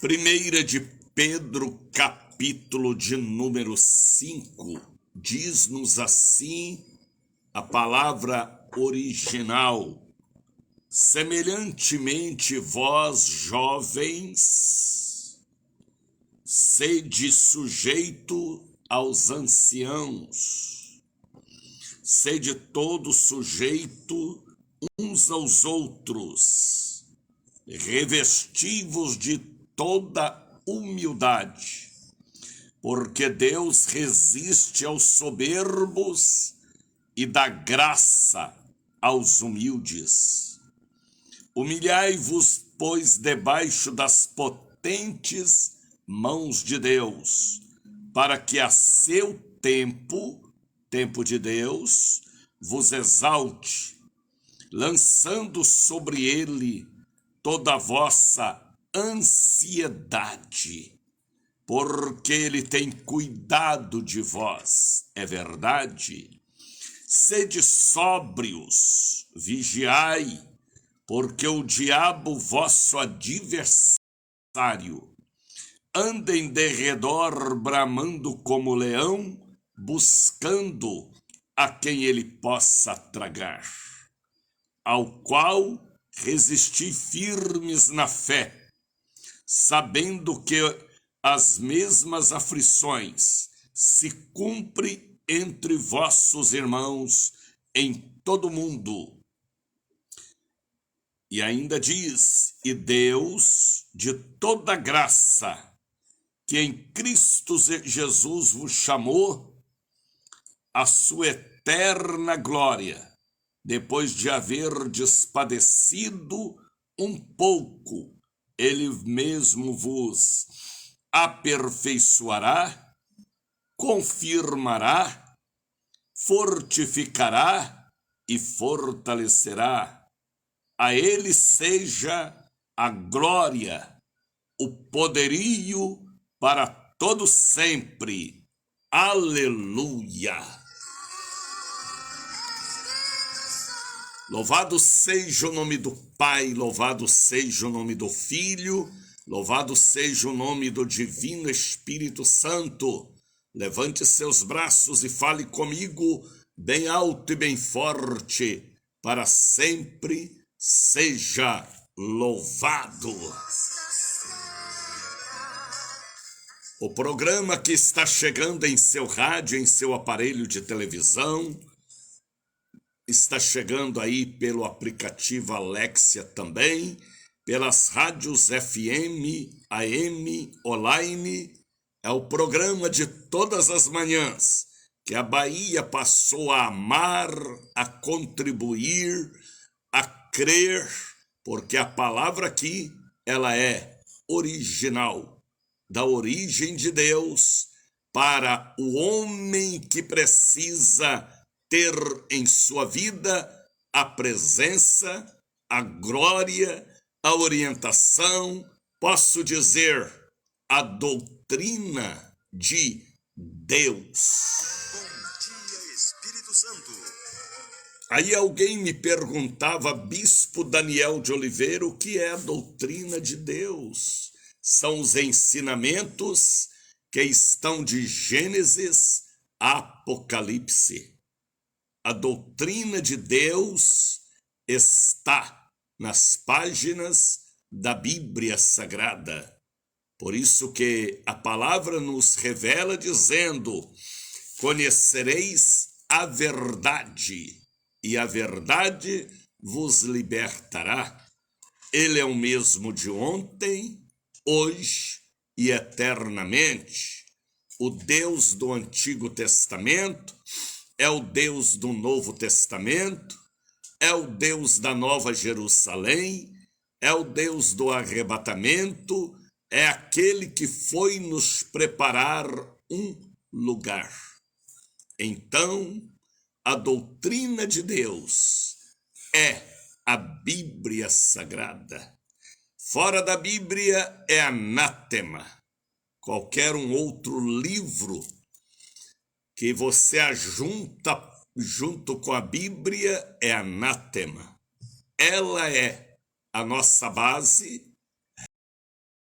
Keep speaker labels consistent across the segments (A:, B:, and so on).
A: Primeira de Pedro, capítulo de número 5, diz-nos assim a palavra original: semelhantemente vós, jovens, sede sujeito aos anciãos, sede todo sujeito uns aos outros, revesti-vos de toda humildade, porque Deus resiste aos soberbos e dá graça aos humildes. Humilhai-vos, pois, debaixo das potentes mãos de Deus, para que a seu tempo de Deus, vos exalte, lançando sobre ele toda a vossa ansiedade, porque ele tem cuidado de vós. É verdade? Sede sóbrios, vigiai, porque o diabo, vosso adversário, anda em derredor bramando como leão, buscando a quem ele possa tragar, ao qual resisti firmes na fé, sabendo que as mesmas aflições se cumprem entre vossos irmãos em todo o mundo. E ainda diz: e Deus de toda graça, que em Cristo Jesus vos chamou à sua eterna glória, depois de haverdes padecido um pouco, ele mesmo vos aperfeiçoará, confirmará, fortificará e fortalecerá. A ele seja a glória, o poderio para todo sempre. Aleluia! Louvado seja o nome do Pai, louvado seja o nome do Filho, louvado seja o nome do Divino Espírito Santo. Levante seus braços e fale comigo bem alto e bem forte, para sempre seja louvado. O programa que está chegando em seu rádio, em seu aparelho de televisão, está chegando aí pelo aplicativo Alexia também, pelas rádios FM, AM, online. É o programa de todas as manhãs que a Bahia passou a amar, a contribuir, a crer, porque a palavra aqui, ela é original, da origem de Deus, para o homem que precisa ter em sua vida a presença, a glória, a orientação, posso dizer, a doutrina de Deus.
B: Bom dia, Espírito Santo.
A: Aí alguém me perguntava, Bispo Daniel de Oliveira, o que é a doutrina de Deus? São os ensinamentos que estão de Gênesis a Apocalipse. A doutrina de Deus está nas páginas da Bíblia Sagrada. Por isso que a palavra nos revela dizendo: conhecereis a verdade, e a verdade vos libertará. Ele é o mesmo de ontem, hoje e eternamente. O Deus do Antigo Testamento é o Deus do Novo Testamento, é o Deus da Nova Jerusalém, é o Deus do arrebatamento, é aquele que foi nos preparar um lugar. Então, a doutrina de Deus é a Bíblia Sagrada. Fora da Bíblia é anátema. Qualquer um outro livro que você ajunta junto com a Bíblia é anátema. Ela é a nossa base,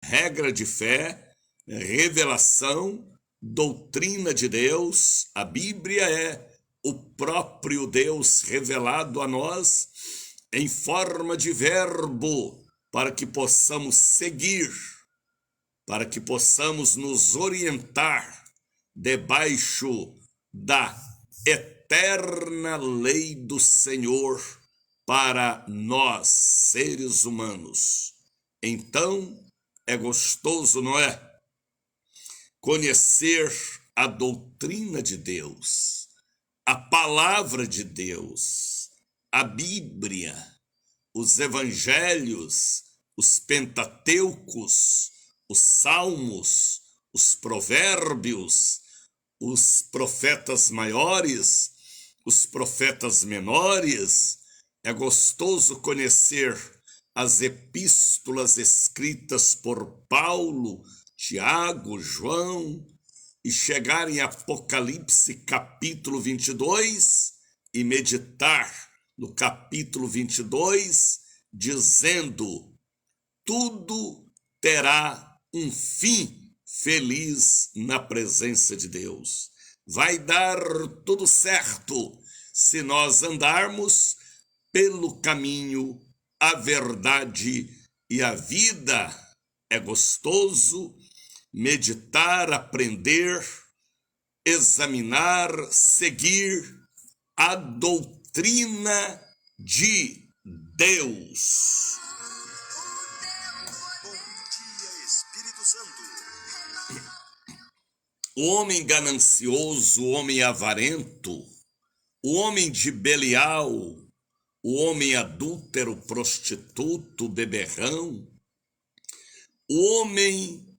A: regra de fé, revelação, doutrina de Deus. A Bíblia é o próprio Deus revelado a nós em forma de verbo, para que possamos seguir, para que possamos nos orientar debaixo da eterna lei do Senhor para nós, seres humanos. Então, é gostoso, não é? Conhecer a doutrina de Deus, a palavra de Deus, a Bíblia, os evangelhos, os pentateucos, os salmos, os provérbios, os profetas maiores, os profetas menores. É gostoso conhecer as epístolas escritas por Paulo, Tiago, João, e chegar em Apocalipse capítulo 22 e meditar no capítulo 22, dizendo: tudo terá um fim feliz na presença de Deus. Vai dar tudo certo se nós andarmos pelo caminho, a verdade e a vida. É gostoso meditar, aprender, examinar, seguir a doutrina de Deus.
B: Bom dia, Espírito Santo.
A: O homem ganancioso, o homem avarento, o homem de Belial, o homem adúltero, prostituto, beberrão, o homem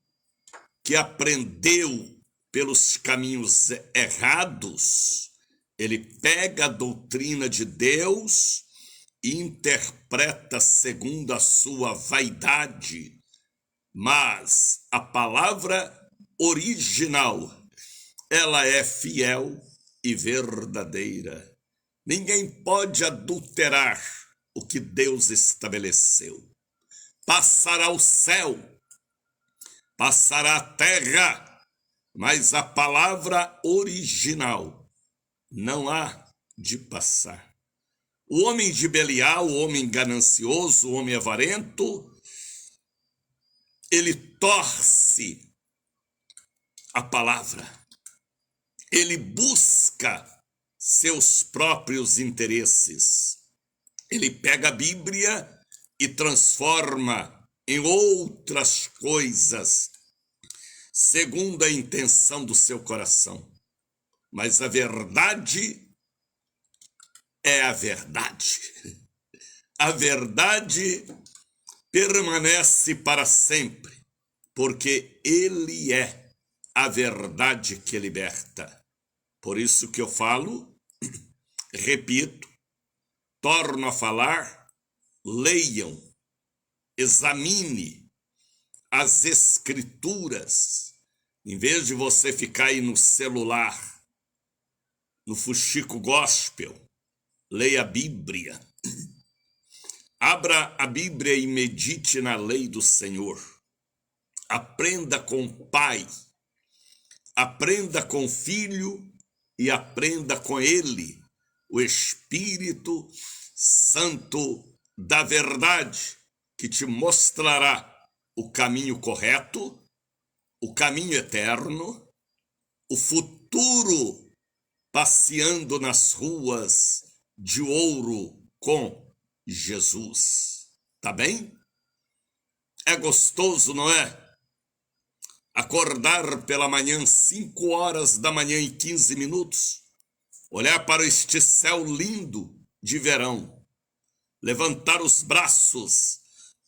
A: que aprendeu pelos caminhos errados, ele pega a doutrina de Deus e interpreta segundo a sua vaidade, mas a palavra original, ela é fiel e verdadeira. Ninguém pode adulterar o que Deus estabeleceu. Passará o céu, passará a terra, mas a palavra original não há de passar. O homem de Belial, o homem ganancioso, o homem avarento, ele torce a palavra, ele busca seus próprios interesses. Ele pega a Bíblia e transforma em outras coisas, segundo a intenção do seu coração. Mas a verdade é a verdade. A verdade permanece para sempre, porque Ele é a verdade que liberta. Por isso que eu falo, repito, torno a falar, leiam, examine as escrituras, em vez de você ficar aí no celular, no fuxico gospel, leia a Bíblia. Abra a Bíblia e medite na lei do Senhor. Aprenda com o Pai, aprenda com o Filho e aprenda com Ele, o Espírito Santo da verdade, que te mostrará o caminho correto, o caminho eterno, o futuro passeando nas ruas de ouro com Jesus. Tá bem? É gostoso, não é? Acordar pela manhã, 5 horas da manhã e 15 minutos, olhar para este céu lindo de verão, levantar os braços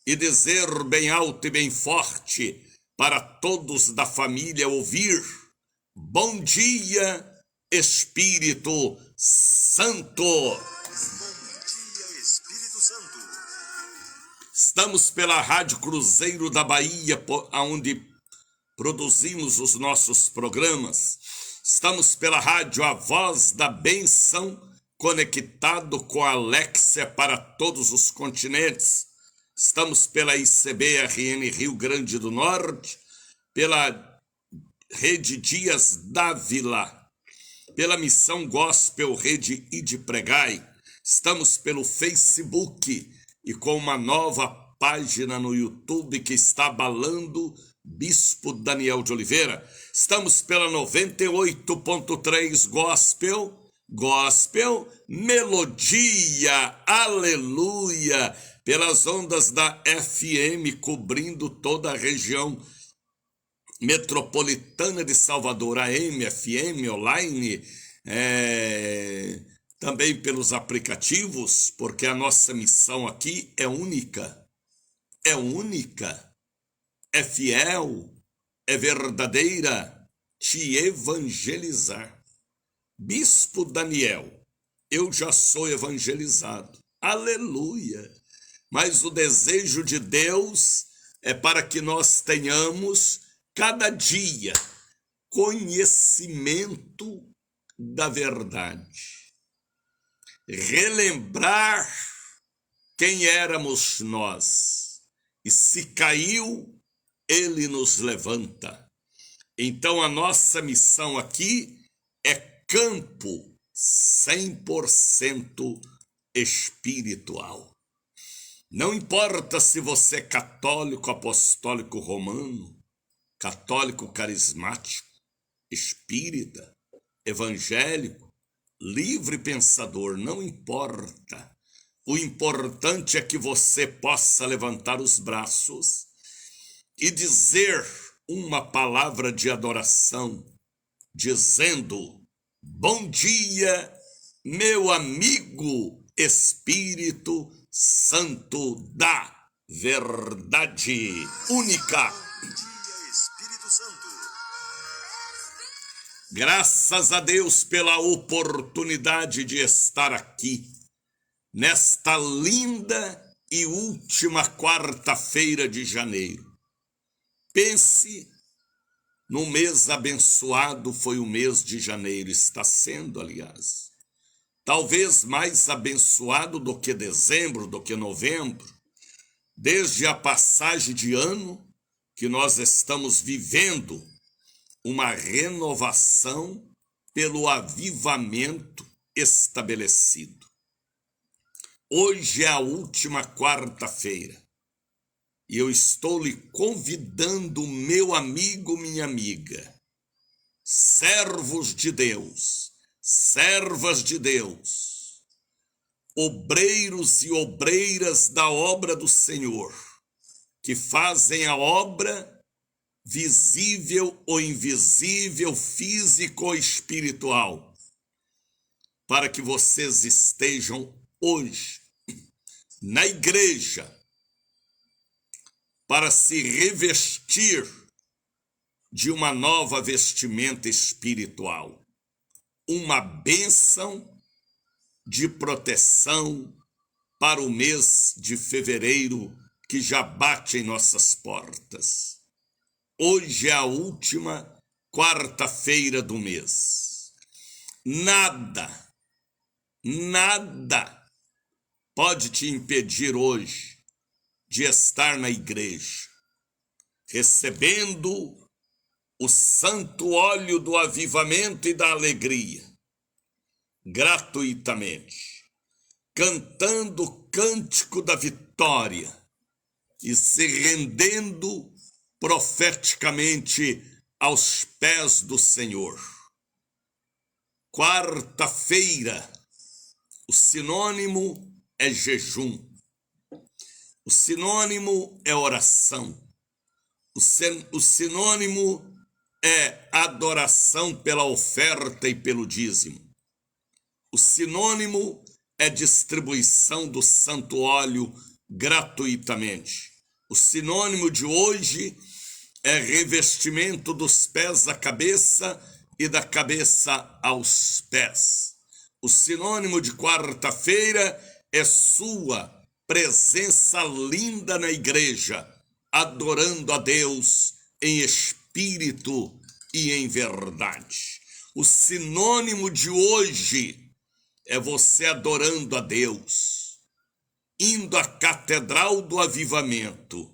A: e dizer bem alto e bem forte para todos da família ouvir: bom dia, Espírito Santo.
B: Bom dia, Espírito Santo.
A: Estamos pela Rádio Cruzeiro da Bahia, onde produzimos os nossos programas. Estamos pela rádio A Voz da Bênção, conectado com a Alexia para todos os continentes. Estamos pela ICB-RN Rio Grande do Norte, pela Rede Dias Dávila, pela Missão Gospel Rede Ide Pregai. Estamos pelo Facebook e com uma nova página no YouTube que está abalando Bispo Daniel de Oliveira. Estamos pela 98.3 Gospel, Melodia, Aleluia, pelas ondas da FM, cobrindo toda a região metropolitana de Salvador, AM, FM, online, também pelos aplicativos, porque a nossa missão aqui é única, é fiel, é verdadeira, te evangelizar. Bispo Daniel, eu já sou evangelizado, aleluia, mas o desejo de Deus é para que nós tenhamos cada dia conhecimento da verdade, relembrar quem éramos nós, e se caiu, ele nos levanta. Então a nossa missão aqui é campo 100% espiritual. Não importa se você é católico, apostólico romano, católico carismático, espírita, evangélico, livre pensador, não importa. O importante é que você possa levantar os braços e dizer uma palavra de adoração, dizendo: bom dia, meu amigo Espírito Santo da verdade única.
B: Bom dia, Espírito Santo.
A: Graças a Deus pela oportunidade de estar aqui, nesta linda e última quarta-feira de janeiro. Pense no mês abençoado, foi o mês de janeiro, está sendo, aliás. Talvez mais abençoado do que dezembro, do que novembro, desde a passagem de ano que nós estamos vivendo uma renovação pelo avivamento estabelecido. Hoje é a última quarta-feira e eu estou lhe convidando, meu amigo, minha amiga, servos de Deus, servas de Deus, obreiros e obreiras da obra do Senhor, que fazem a obra visível ou invisível, físico ou espiritual, para que vocês estejam hoje na igreja para se revestir de uma nova vestimenta espiritual, uma bênção de proteção para o mês de fevereiro que já bate em nossas portas. Hoje é a última quarta-feira do mês. Nada pode te impedir hoje de estar na igreja, recebendo o santo óleo do avivamento e da alegria, gratuitamente, cantando o cântico da vitória e se rendendo profeticamente aos pés do Senhor. Quarta-feira, o sinônimo é jejum, o sinônimo é oração, o sinônimo é adoração pela oferta e pelo dízimo, o sinônimo é distribuição do santo óleo gratuitamente. O sinônimo de hoje é revestimento dos pés à cabeça e da cabeça aos pés. O sinônimo de quarta-feira é sua presença linda na igreja, adorando a Deus em espírito e em verdade. O sinônimo de hoje é você adorando a Deus, indo à Catedral do Avivamento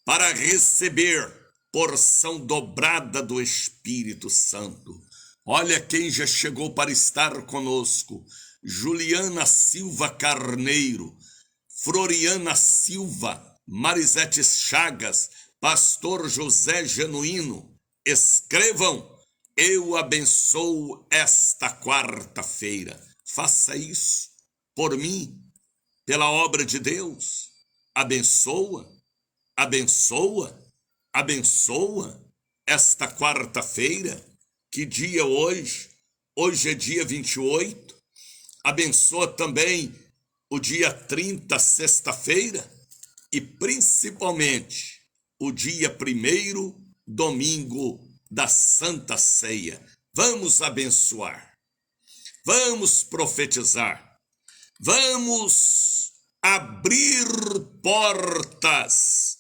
A: para receber porção dobrada do Espírito Santo. Olha quem já chegou para estar conosco: Juliana Silva Carneiro, Floriana Silva, Marisete Chagas, Pastor José Genuíno. Escrevam: eu abençoo esta quarta-feira. Faça isso por mim, pela obra de Deus. Abençoa, abençoa, abençoa esta quarta-feira. Que dia hoje? Hoje é dia 28. Abençoa também o dia 30, sexta-feira, e principalmente o dia 1º, domingo da Santa Ceia. Vamos abençoar, vamos profetizar, vamos abrir portas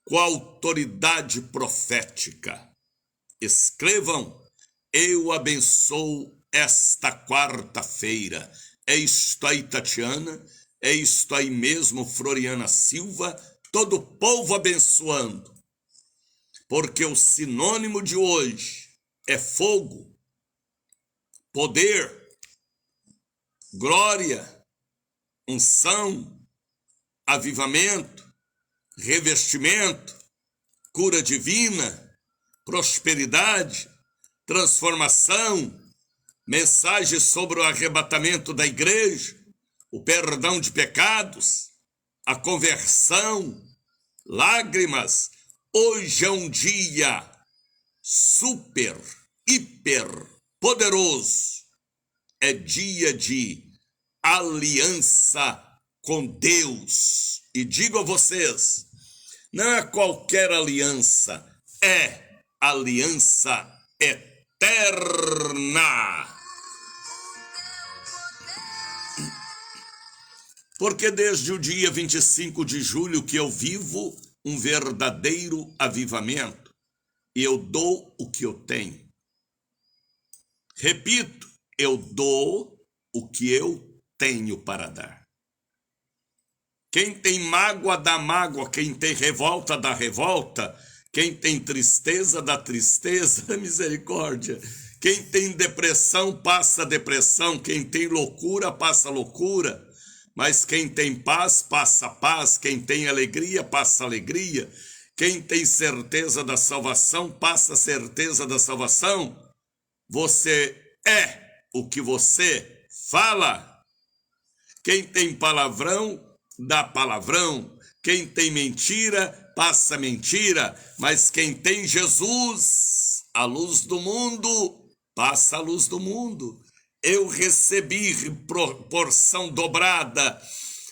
A: com a autoridade profética. Escrevam: eu abençoo esta quarta-feira. É isto aí, Tatiana, é isto aí mesmo, Floriana Silva, todo o povo abençoando, porque o sinônimo de hoje é fogo, poder, glória, unção, avivamento, revestimento, cura divina, prosperidade, transformação, mensagem sobre o arrebatamento da igreja, o perdão de pecados, a conversão, lágrimas. Hoje é um dia super, hiper poderoso. É dia de aliança com Deus. E digo a vocês, não é qualquer aliança, é aliança eterna. Porque desde o dia 25 de julho que eu vivo um verdadeiro avivamento, e eu dou o que eu tenho. Repito, eu dou o que eu tenho para dar. Quem tem mágoa, dá mágoa. Quem tem revolta, dá revolta. Quem tem tristeza, dá tristeza. Misericórdia. Quem tem depressão, passa depressão. Quem tem loucura, passa loucura. Mas quem tem paz, passa paz. Quem tem alegria, passa alegria. Quem tem certeza da salvação, passa certeza da salvação. Você é o que você fala. Quem tem palavrão, dá palavrão. Quem tem mentira, passa mentira. Mas quem tem Jesus, a luz do mundo, passa a luz do mundo. Eu recebi porção dobrada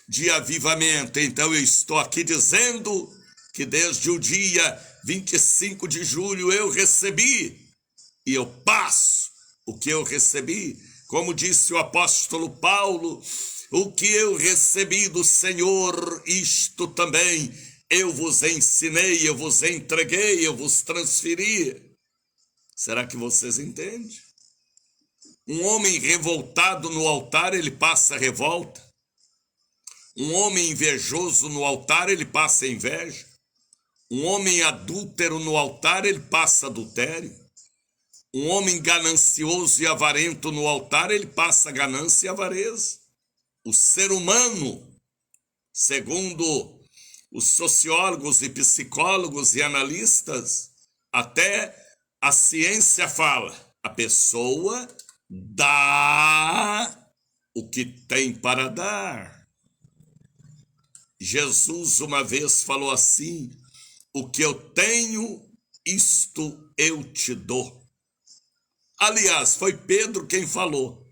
A: de avivamento. Então eu estou aqui dizendo que desde o dia 25 de julho eu recebi. E eu passo o que eu recebi. Como disse o apóstolo Paulo: o que eu recebi do Senhor, isto também eu vos ensinei, eu vos entreguei, eu vos transferi. Será que vocês entendem? Um homem revoltado no altar, ele passa revolta. Um homem invejoso no altar, ele passa inveja. Um homem adúltero no altar, ele passa adultério. Um homem ganancioso e avarento no altar, ele passa ganância e avareza. O ser humano, segundo os sociólogos e psicólogos e analistas, até a ciência fala, a pessoa dá o que tem para dar. Jesus uma vez falou assim: o que eu tenho, isto eu te dou. Aliás, foi Pedro quem falou: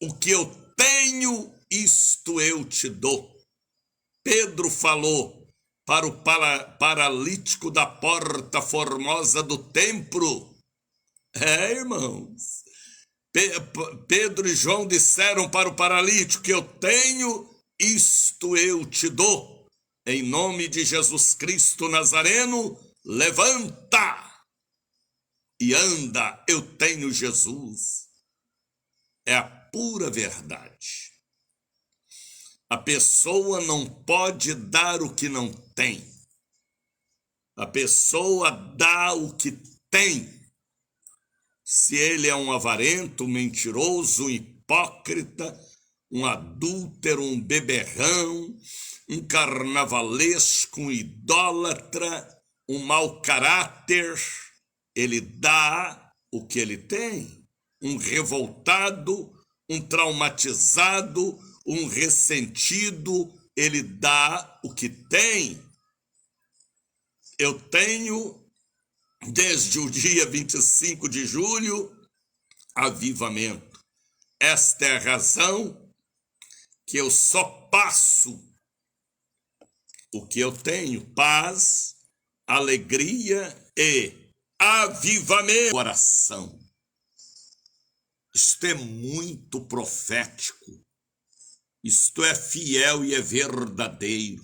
A: o que eu tenho, isto eu te dou. Pedro falou para o paralítico da porta formosa do templo. Irmãos, Pedro e João disseram para o paralítico: que eu tenho, isto eu te dou. Em nome de Jesus Cristo Nazareno, levanta e anda. Eu tenho Jesus. É a pura verdade. A pessoa não pode dar o que não tem. A pessoa dá o que tem. Se ele é um avarento, um mentiroso, um hipócrita, um adúltero, um beberrão, um carnavalesco, um idólatra, um mau caráter, ele dá o que ele tem. Um revoltado, um traumatizado, um ressentido, ele dá o que tem. Eu tenho, desde o dia 25 de julho, avivamento. Esta é a razão que eu só passo o que eu tenho: paz, alegria e avivamento. Coração. Isto é muito profético. Isto é fiel e é verdadeiro.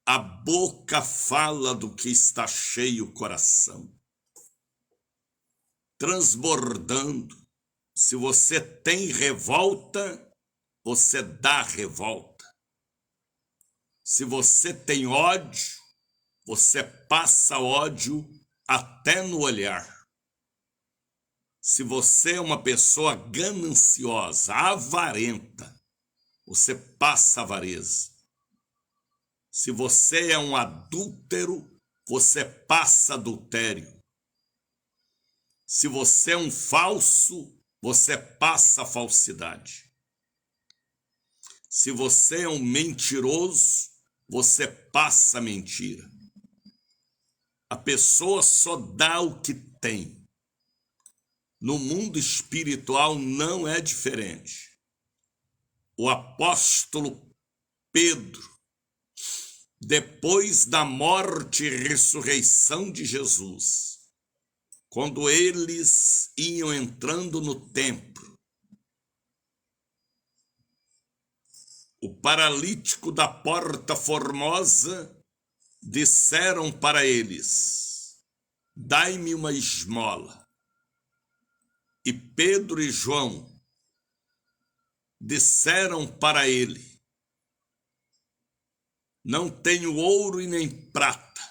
A: A boca fala do que está cheio o coração. Transbordando. Se você tem revolta, você dá revolta. Se você tem ódio, você passa ódio até no olhar. Se você é uma pessoa gananciosa, avarenta, você passa avareza. Se você é um adúltero, você passa adultério. Se você é um falso, você passa falsidade. Se você é um mentiroso, você passa mentira. A pessoa só dá o que tem. No mundo espiritual não é diferente. O apóstolo Pedro, depois da morte e ressurreição de Jesus, quando eles iam entrando no templo, o paralítico da Porta Formosa disseram para eles: dai-me uma esmola. E Pedro e João disseram para ele: não tenho ouro e nem prata,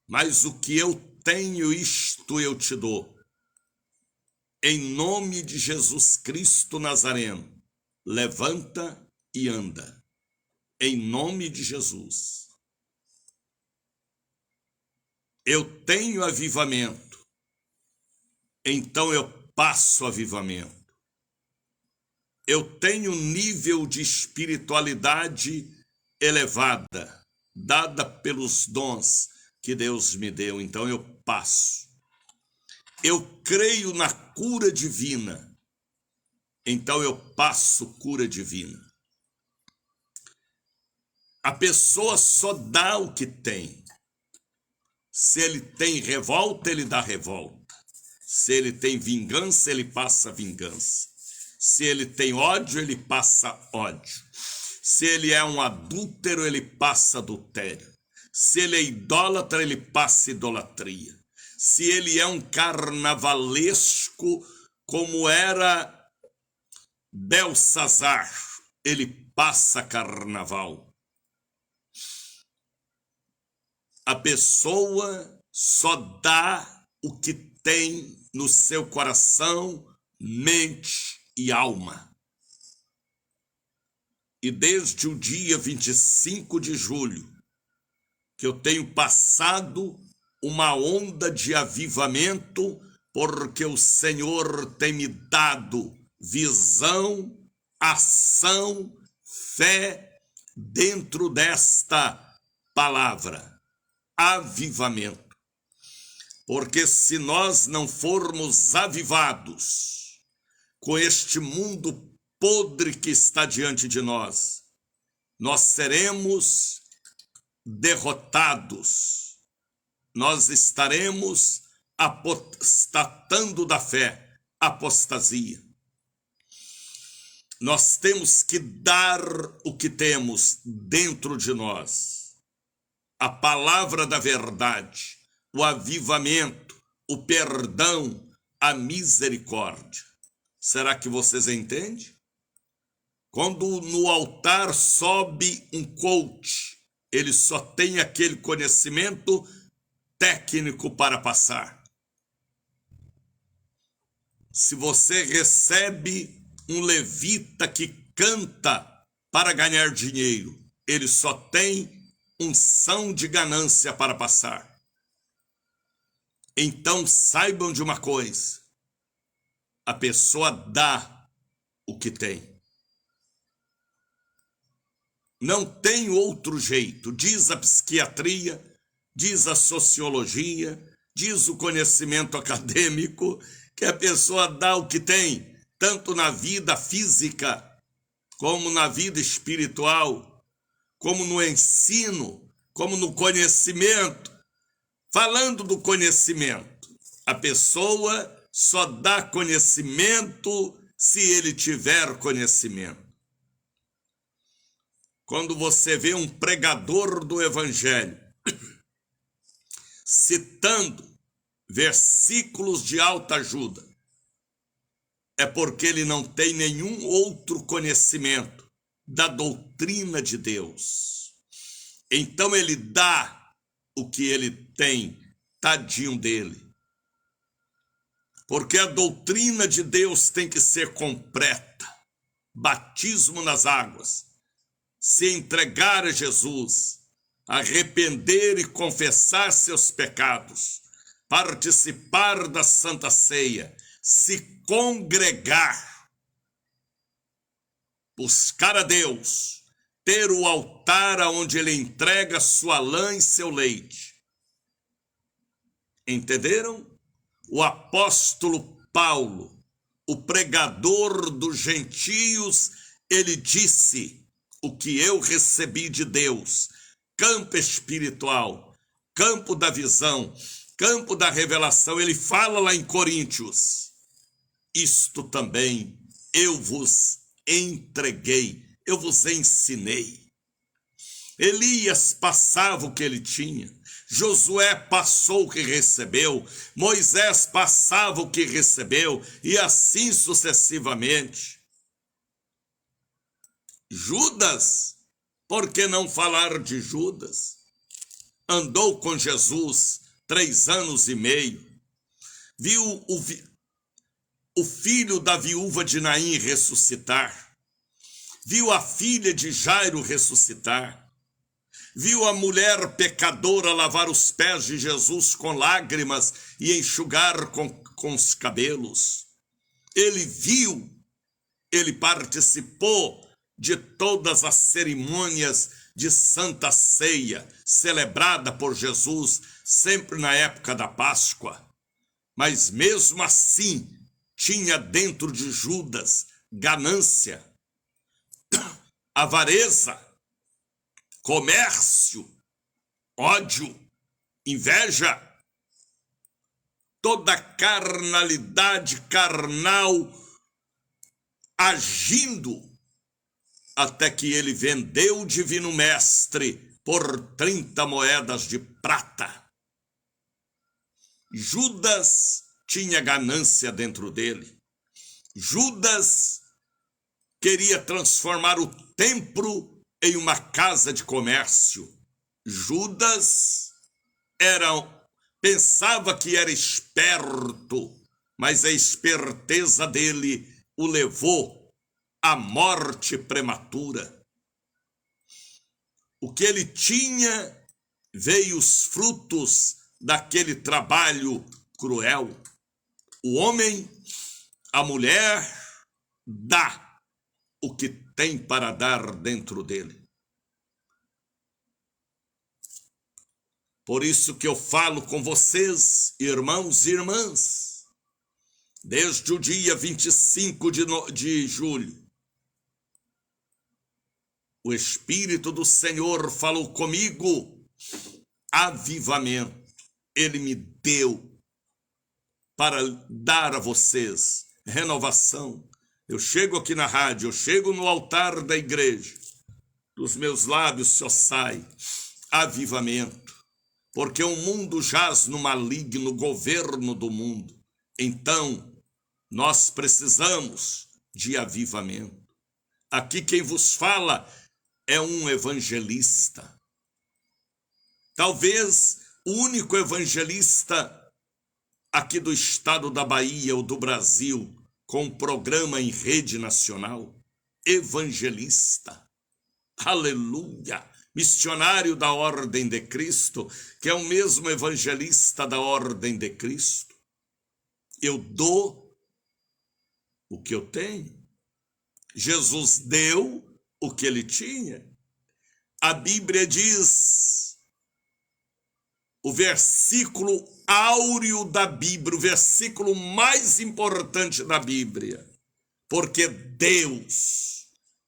A: mas o que eu tenho, isto eu te dou. Em nome de Jesus Cristo Nazareno, levanta e anda. Em nome de Jesus. Eu tenho avivamento, então eu passo avivamento. Eu tenho nível de espiritualidade elevada, dada pelos dons que Deus me deu, então eu passo. Eu creio na cura divina, então eu passo cura divina. A pessoa só dá o que tem. Se ele tem revolta, ele dá revolta. Se ele tem vingança, ele passa vingança. Se ele tem ódio, ele passa ódio. Se ele é um adúltero, ele passa adultério. Se ele é idólatra, ele passa idolatria. Se ele é um carnavalesco, como era Belsazar, ele passa carnaval. A pessoa só dá o que tem no seu coração, mente e alma. E desde o dia 25 de julho, que eu tenho passado uma onda de avivamento, porque o Senhor tem me dado visão, ação, fé dentro desta palavra, avivamento. Porque se nós não formos avivados com este mundo podre que está diante de nós, nós seremos derrotados, nós estaremos apostatando da fé, apostasia. Nós temos que dar o que temos dentro de nós, a palavra da verdade, o avivamento, o perdão, a misericórdia. Será que vocês entendem? Quando no altar sobe um coach, ele só tem aquele conhecimento técnico para passar. Se você recebe um levita que canta para ganhar dinheiro, ele só tem unção de ganância para passar. Então saibam de uma coisa: a pessoa dá o que tem. Não tem outro jeito, diz a psiquiatria, diz a sociologia, diz o conhecimento acadêmico, que a pessoa dá o que tem, tanto na vida física, como na vida espiritual, como no ensino, como no conhecimento. Falando do conhecimento, a pessoa só dá conhecimento se ele tiver conhecimento. Quando você vê um pregador do evangelho citando versículos de alta ajuda, é porque ele não tem nenhum outro conhecimento da doutrina de Deus. Então ele dá o que ele tem, tadinho dele. Porque a doutrina de Deus tem que ser completa. Batismo nas águas, se entregar a Jesus, arrepender e confessar seus pecados, participar da Santa Ceia, se congregar, buscar a Deus, ter o altar onde ele entrega sua lã e seu leite. Entenderam? O apóstolo Paulo, o pregador dos gentios, ele disse: o que eu recebi de Deus, campo espiritual, campo da visão, campo da revelação. Ele fala lá em Coríntios: isto também eu vos entreguei, eu vos ensinei. Elias passava o que ele tinha, Josué passou o que recebeu, Moisés passava o que recebeu, e assim sucessivamente. Judas, por que não falar de Judas? Andou com Jesus 3 anos e meio, viu o filho da viúva de Naim ressuscitar, viu a filha de Jairo ressuscitar, viu a mulher pecadora lavar os pés de Jesus com lágrimas e enxugar com os cabelos. Ele viu, ele participou de todas as cerimônias de Santa Ceia, celebrada por Jesus sempre na época da Páscoa. Mas mesmo assim, tinha dentro de Judas ganância, avareza, comércio, ódio, inveja, toda carnalidade carnal agindo, até que ele vendeu o divino mestre por 30 moedas de prata. Judas tinha ganância dentro dele. Judas queria transformar o templo em uma casa de comércio. Judas pensava que era esperto, mas a esperteza dele o levou à morte prematura. O que ele tinha, veio os frutos daquele trabalho cruel. O homem, a mulher, dá o que tem para dar dentro dele. Por isso que eu falo com vocês, irmãos e irmãs, desde o dia 25 de julho, o Espírito do Senhor falou comigo, avivamento. Ele me deu para dar a vocês renovação. Eu chego aqui na rádio, eu chego no altar da igreja, dos meus lábios só sai avivamento, porque o mundo jaz no maligno governo do mundo. Então, Nós precisamos de avivamento. Aqui quem vos fala é um evangelista. Talvez o único evangelista aqui do estado da Bahia ou do Brasil com um programa em rede nacional. Evangelista. Aleluia! Missionário da Ordem de Cristo, que é o mesmo evangelista da Ordem de Cristo. Eu dou o que eu tenho. Jesus deu o que ele tinha. A Bíblia diz, o versículo áureo da Bíblia, o versículo mais importante da Bíblia, porque Deus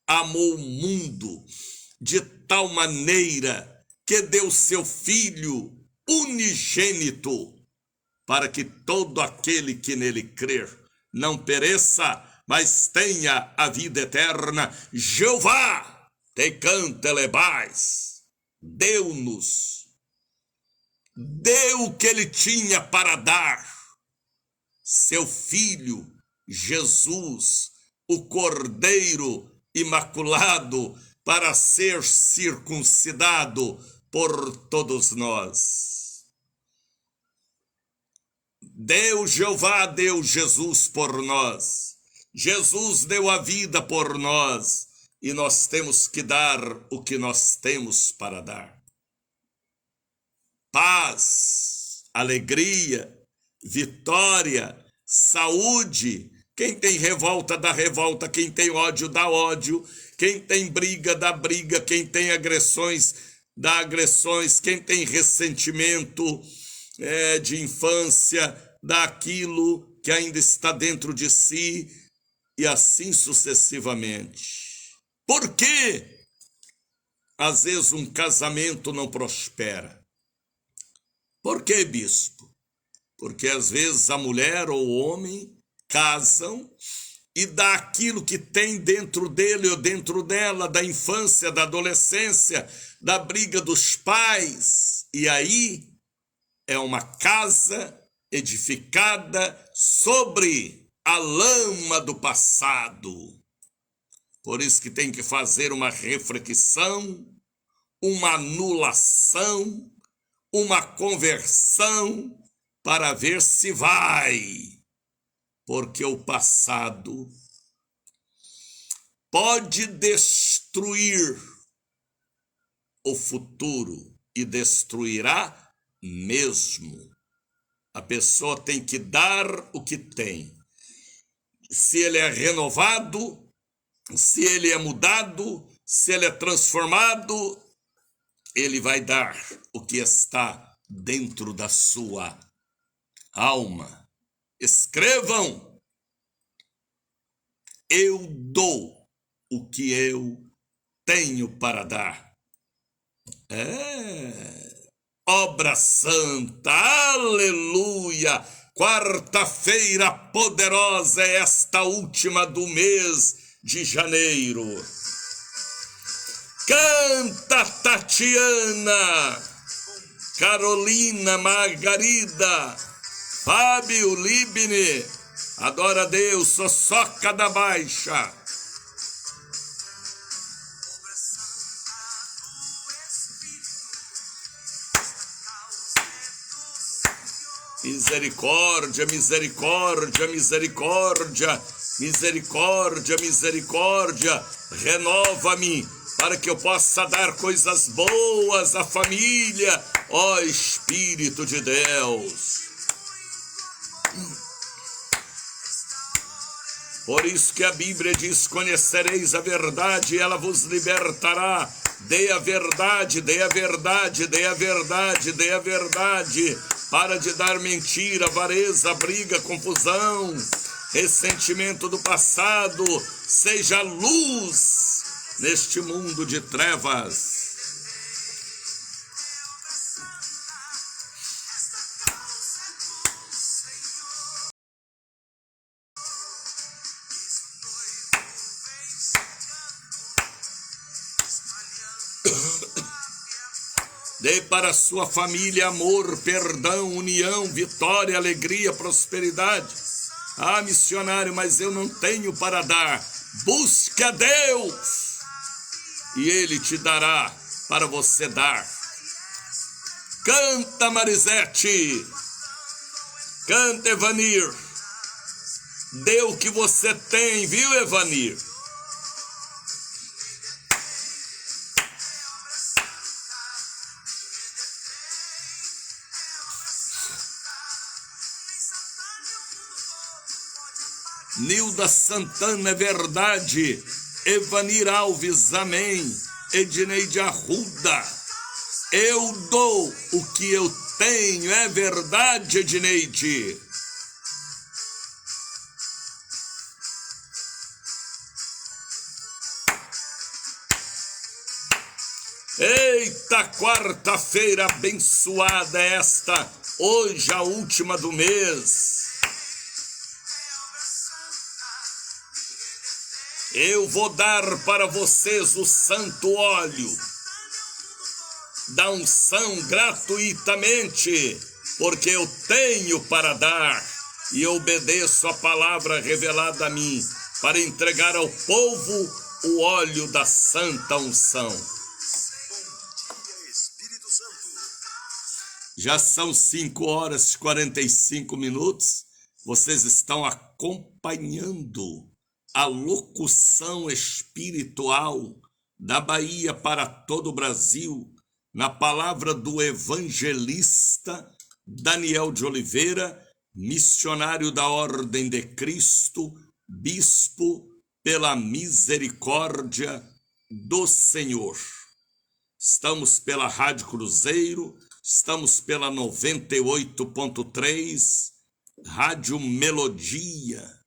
A: amou o mundo de tal maneira que deu seu Filho unigênito, para que todo aquele que nele crer não pereça, mas tenha a vida eterna. Jeová, te cantelebais, deu-nos, deu o que ele tinha para dar, seu Filho Jesus, o Cordeiro imaculado, para ser circuncidado por todos nós. Deu Jeová, deu Jesus por nós. Jesus deu a vida por nós e nós temos que dar o que nós temos para dar. Paz, alegria, vitória, saúde. Quem tem revolta, dá revolta. Quem tem ódio, dá ódio. Quem tem briga, dá briga. Quem tem agressões, dá agressões. Quem tem ressentimento de infância, dá aquilo que ainda está dentro de si. E assim sucessivamente. Por quê? Às vezes um casamento não prospera. Por quê, bispo? Porque às vezes a mulher ou o homem casam e dá aquilo que tem dentro dele ou dentro dela, da infância, da adolescência, da briga dos pais. E aí é uma casa edificada sobre a lama do passado. Por isso que tem que fazer uma reflexão, uma anulação, uma conversão para ver se vai. Porque o passado pode destruir o futuro e destruirá mesmo. A pessoa tem que dar o que tem. Se ele é renovado, se ele é mudado, se ele é transformado, ele vai dar o que está dentro da sua alma. Escrevam: eu dou o que eu tenho para dar. Obra santa, aleluia! Quarta-feira poderosa é esta última do mês de janeiro. Canta, Tatiana, Carolina, Margarida, Fábio, Libne, adora a Deus, Soçoca da Baixa. Misericórdia, misericórdia, misericórdia, misericórdia, misericórdia, renova-me para que eu possa dar coisas boas à família, ó Espírito de Deus. Por isso que a Bíblia diz: conhecereis a verdade e ela vos libertará. Dê a verdade, dê a verdade, dê a verdade, dê a verdade. Para de dar mentira, avareza, briga, confusão, ressentimento do passado. Seja luz neste mundo de trevas. Dê para a sua família amor, perdão, união, vitória, alegria, prosperidade. Ah, missionário, mas eu não tenho para dar. Busque a Deus e Ele te dará para você dar. Canta, Marisete. Canta, Evanir. Dê o que você tem, viu, Evanir? Nilda Santana, é verdade. Evanir Alves, amém. Edneide Arruda, eu dou o que eu tenho, é verdade, Edneide. Eita, quarta-feira abençoada esta, hoje a última do mês. Eu vou dar para vocês o santo óleo da unção gratuitamente, porque eu tenho para dar e eu obedeço a palavra revelada a mim para entregar ao povo o óleo da santa unção.
B: Bom dia, Espírito Santo.
A: Já são 5h45. Vocês estão acompanhando a locução espiritual da Bahia para todo o Brasil, na palavra do evangelista Daniel de Oliveira, missionário da Ordem de Cristo, bispo pela misericórdia do Senhor. Estamos pela Rádio Cruzeiro, estamos pela 98.3, Rádio Melodia,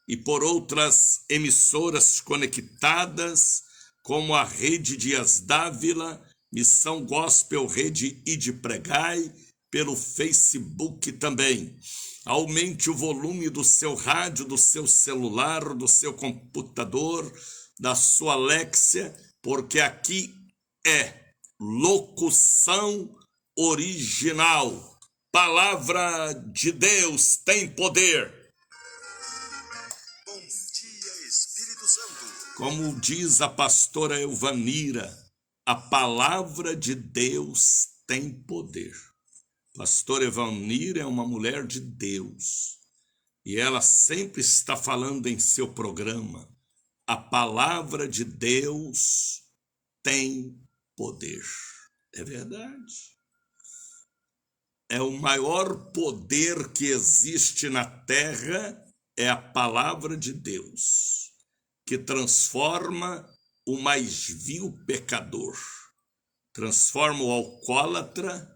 A: e por outras emissoras conectadas, como a Rede Dias Dávila, Missão Gospel, Rede Ide Pregai, pelo Facebook também. Aumente o volume do seu rádio, do seu celular, do seu computador, da sua Alexia, porque aqui é locução original. Palavra de Deus tem poder.
B: Bom dia, Espírito Santo.
A: Como diz a pastora Elvanira, a palavra de Deus tem poder. Pastora Elvanira é uma mulher de Deus e ela sempre está falando em seu programa: a palavra de Deus tem poder. É verdade. É o maior poder que existe na terra, é a palavra de Deus, que transforma o mais vil pecador, transforma o alcoólatra,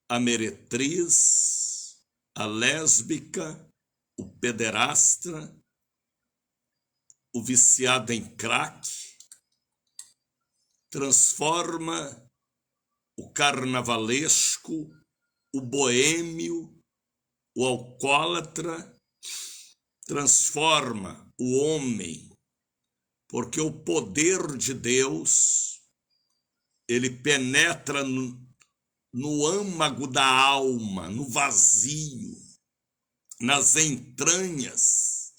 A: a meretriz, a lésbica, o pederasta, o viciado em crack, transforma o carnavalesco, o boêmio, o alcoólatra, transforma o homem, porque o poder de Deus, ele penetra no âmago da alma, no vazio, nas entranhas,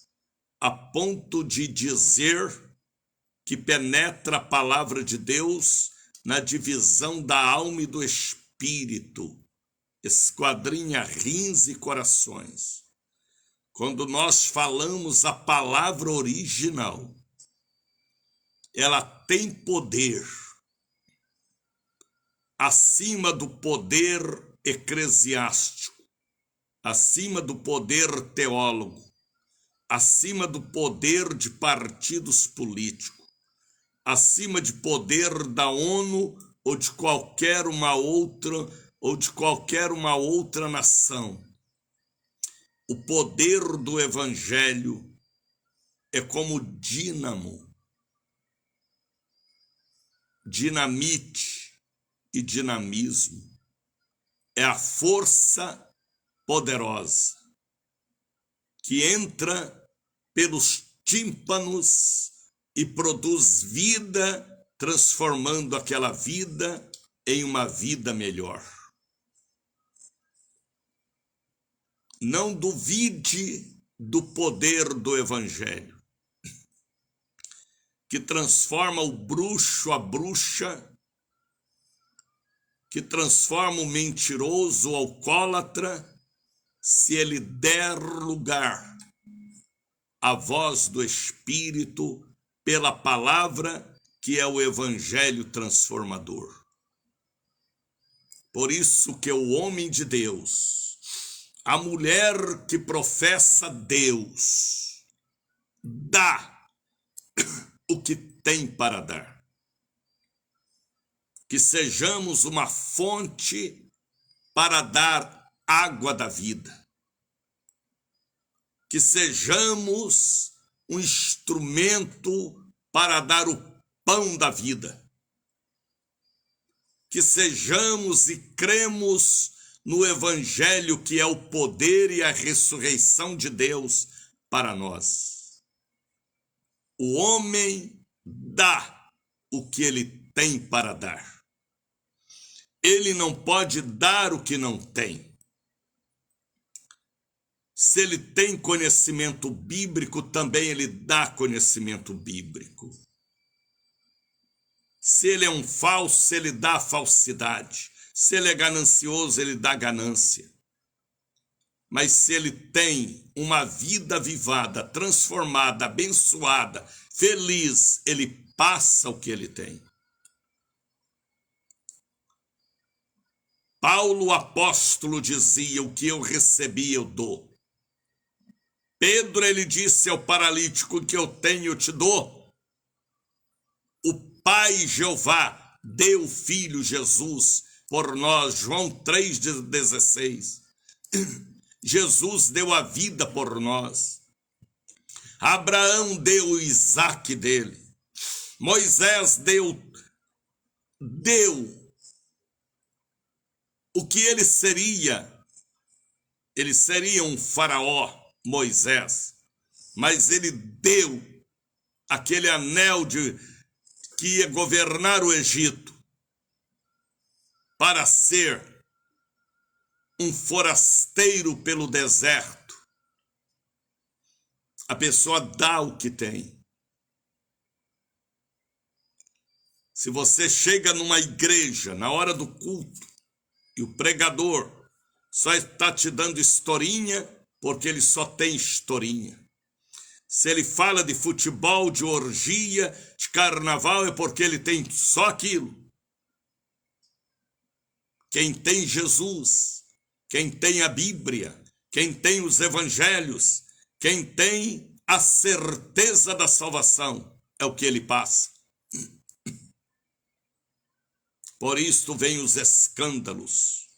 A: a ponto de dizer que penetra a palavra de Deus na divisão da alma e do espírito, esquadrinha rins e corações. Quando nós falamos a palavra original, ela tem poder acima do poder eclesiástico, acima do poder teólogo, acima do poder de partidos políticos, acima de poder da ONU ou de qualquer uma outra nação. O poder do evangelho é como dínamo, dinamite e dinamismo. É a força poderosa que entra pelos tímpanos e produz vida, transformando aquela vida em uma vida melhor. não duvide do poder do Evangelho, que transforma o bruxo, a bruxa, que transforma o mentiroso, o alcoólatra, se ele der lugar à voz do Espírito pela palavra, que é o Evangelho transformador. Por isso que o homem de Deus, a mulher que professa Deus, dá o que tem para dar. Que sejamos uma fonte para dar água da vida. Que sejamos um instrumento para dar o pão da vida. Que sejamos e cremos no Evangelho, que é o poder e a ressurreição de Deus para nós. O homem dá o que ele tem para dar. Ele não pode dar o que não tem. Se ele tem conhecimento bíblico, também ele dá conhecimento bíblico. Se ele é um falso, ele dá falsidade. Se ele é ganancioso, ele dá ganância. Mas se ele tem uma vida avivada, transformada, abençoada, feliz, ele passa o que ele tem. Paulo, o apóstolo, dizia: o que eu recebi, eu dou. Pedro, ele disse ao paralítico: o que eu tenho, eu te dou. O Pai Jeová deu o Filho Jesus por nós. João 3,16. Jesus deu a vida por nós. Abraão deu o Isaque dele. Moisés deu o que ele seria. Ele seria um faraó, Moisés, mas ele deu aquele anel que ia governar o Egito para ser um forasteiro pelo deserto. A pessoa dá o que tem. Se você chega numa igreja na hora do culto e o pregador só está te dando historinha, porque ele só tem historinha. Se ele fala de futebol, de orgia, de carnaval, é porque ele tem só aquilo. Quem tem Jesus, quem tem a Bíblia, quem tem os evangelhos, quem tem a certeza da salvação, é o que ele passa. Por isso vem os escândalos,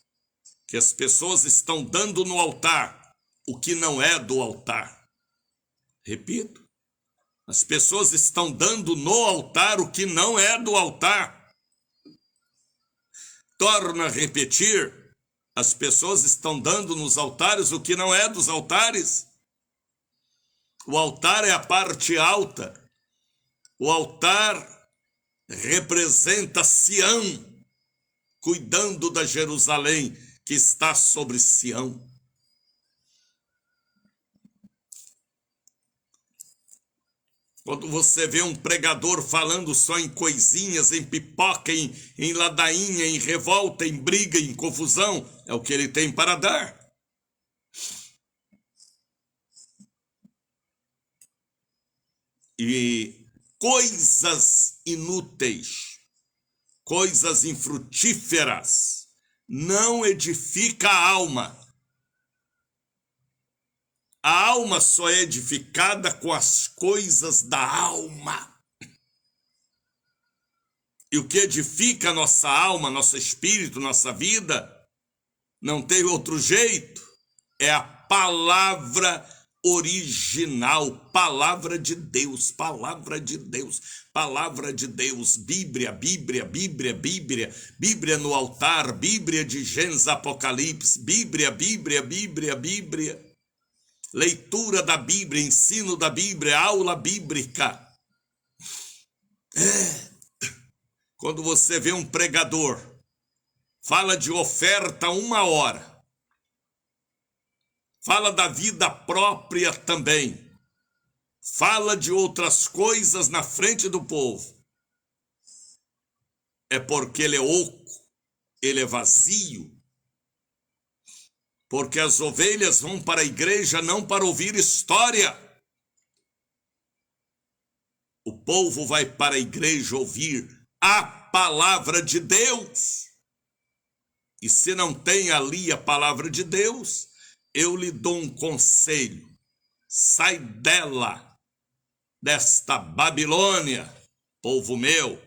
A: que as pessoas estão dando no altar o que não é do altar. Repito, as pessoas estão dando no altar o que não é do altar. Torno a repetir, as pessoas estão dando nos altares o que não é dos altares. O altar é a parte alta. O altar representa Sião, cuidando da Jerusalém que está sobre Sião. Quando você vê um pregador falando só em coisinhas, em pipoca, em ladainha, em revolta, em briga, em confusão, é o que ele tem para dar. E coisas inúteis, coisas infrutíferas, não edifica a alma. A alma só é edificada com as coisas da alma. E o que edifica a nossa alma, nosso espírito, nossa vida, não tem outro jeito. É a palavra original, palavra de Deus, palavra de Deus, palavra de Deus. Bíblia, Bíblia, Bíblia, Bíblia, Bíblia no altar, Bíblia de Gênesis, Apocalipse, Bíblia, Bíblia, Bíblia, Bíblia. Leitura da Bíblia, ensino da Bíblia, aula bíblica. Quando você vê um pregador, fala de oferta 1 hora. fala da vida própria também, fala de outras coisas na frente do povo, é porque ele é oco, ele é vazio, porque as ovelhas vão para a igreja não para ouvir história. O povo vai para a igreja ouvir a palavra de Deus. E se não tem ali a palavra de Deus, eu lhe dou um conselho: sai dela, desta Babilônia, povo meu.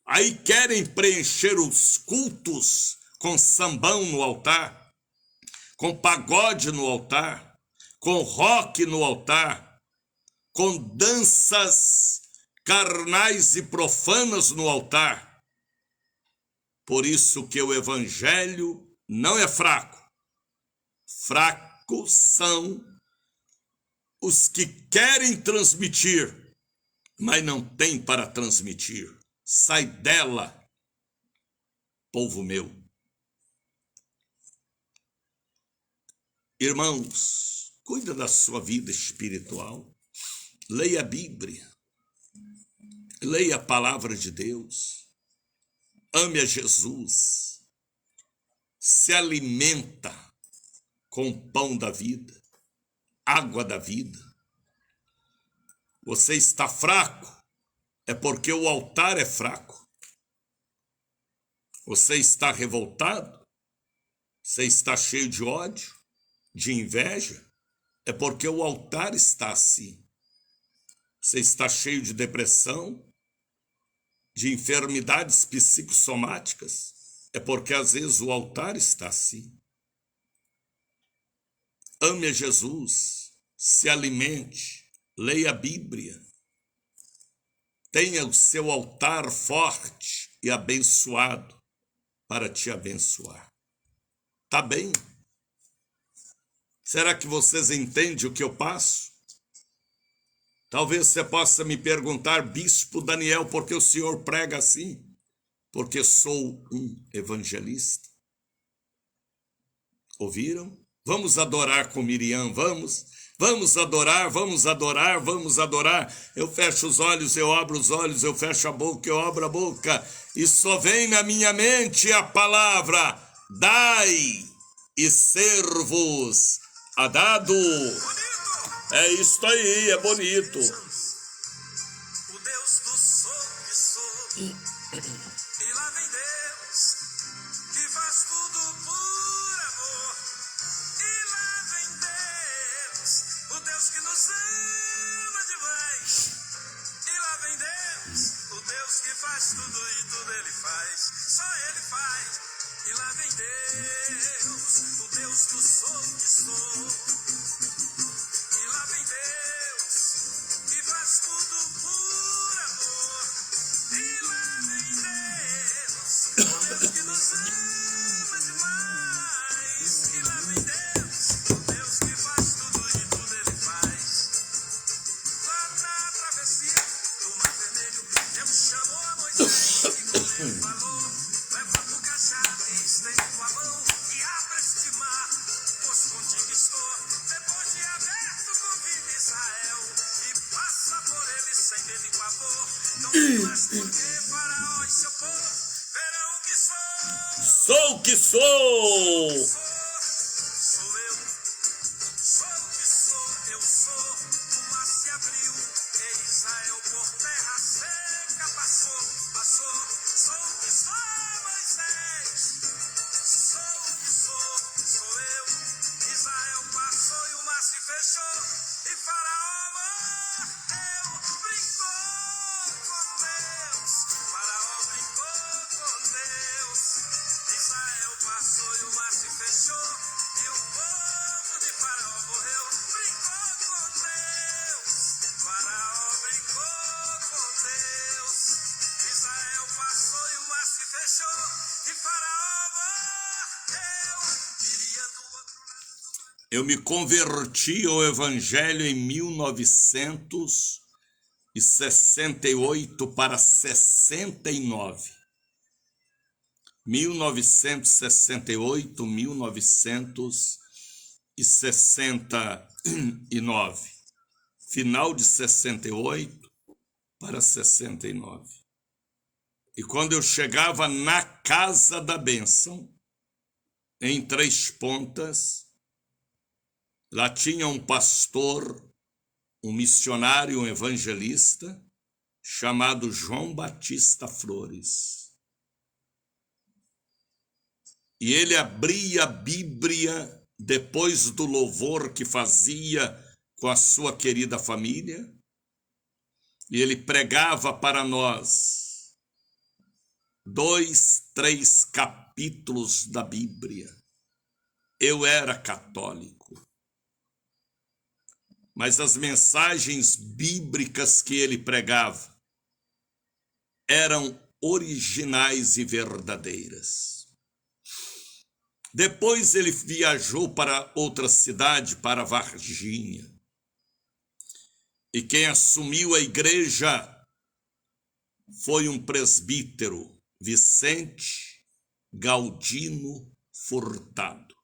A: Aí querem preencher os cultos com sambão no altar, com pagode no altar, com rock no altar, com danças carnais e profanas no altar. Por isso que o evangelho não é fraco. Fracos são os que querem transmitir, mas não têm para transmitir. Sai dela, povo meu. Irmãos, cuida da sua vida espiritual. Leia a Bíblia. Leia a palavra de Deus. Ame a Jesus. Se alimenta com o pão da vida, água da vida. Você está fraco, é porque o altar é fraco. Você está revoltado, você está cheio de ódio, de inveja, é porque o altar está assim. Você está cheio de depressão, de enfermidades psicossomáticas, é porque às vezes o altar está assim. Ame a Jesus, se alimente, leia a Bíblia. Tenha o seu altar forte e abençoado para te abençoar. Tá bem? Será que vocês entendem o que eu passo? Talvez você possa me perguntar, Bispo Daniel, por que o senhor prega assim? Porque sou um evangelista. Ouviram? Vamos adorar com Miriam, vamos? Vamos adorar, vamos adorar, vamos adorar. Eu fecho os olhos, eu abro os olhos, eu fecho a boca, eu abro a boca. E só vem na minha mente a palavra: dai e ser-vos a dado. É isso aí, é bonito.
B: O Deus do sou que sou. E lá vem Deus, que faz tudo por amor. E lá vem Deus, o Deus que nos ama demais. E lá vem Deus, o Deus que faz tudo e tudo Ele faz. Só Ele faz. E lá vem Deus, o Deus do sou que sou. E lá vem Deus, que faz tudo por amor. E lá vem Deus, o Deus que nos ama demais. E lá vem Deus, o Deus que faz tudo e tudo Ele faz. Lá na travessia do Mar Vermelho, Deus chamou a Moisés e como Ele falou: levanta o cajado e estende tua mão e abre este mar, pois contigo estou. Depois de aberto, convide Israel e passa por ele sem medo e pavor. Não temas, porque Faraó e seu povo verão que sou.
A: Sou o que sou.
B: Sou eu. Sou o que sou, eu sou. O mar se abriu e Israel por terra seca passou. Sou o que sou, Moisés. Sou o que sou eu. Israel passou e o mar se fechou. E Faraó morreu, brincou com Deus. Faraó brincou com Deus. Israel passou e o mar se fechou. E o povo de Faraó morreu, brincou com Deus. Faraó brincou com Deus. Israel passou e o mar se fechou. E Faraó morreu. Iria do outro lado.
A: Eu me converti ao evangelho em 1968 para 69. 1968, 1969. 1969. Final de 68 para 69. E quando eu chegava na Casa da Bênção, em Três Pontas, lá tinha um pastor, um missionário, um evangelista, chamado João Batista Flores. E ele abria a Bíblia depois do louvor que fazia com a sua querida família, e ele pregava para nós 2, 3 capítulos da Bíblia. Eu era católico, mas as mensagens bíblicas que ele pregava eram originais e verdadeiras. Depois ele viajou para outra cidade, para Varginha. E quem assumiu a igreja foi um presbítero, Vicente Galdino Furtado.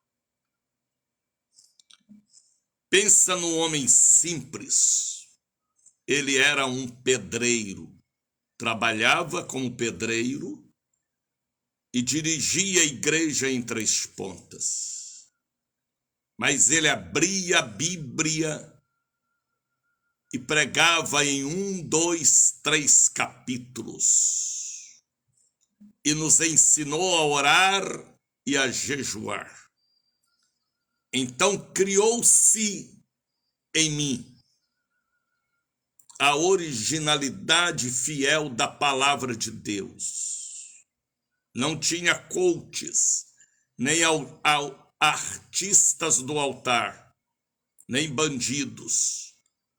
A: Pensa num homem simples. Ele era um pedreiro, trabalhava como pedreiro e dirigia a igreja em Três Pontas. Mas ele abria a Bíblia e pregava em 1, 2, 3 capítulos. E nos ensinou a orar e a jejuar. Então criou-se em mim a originalidade fiel da palavra de Deus. Não tinha coaches, nem artistas do altar, nem bandidos,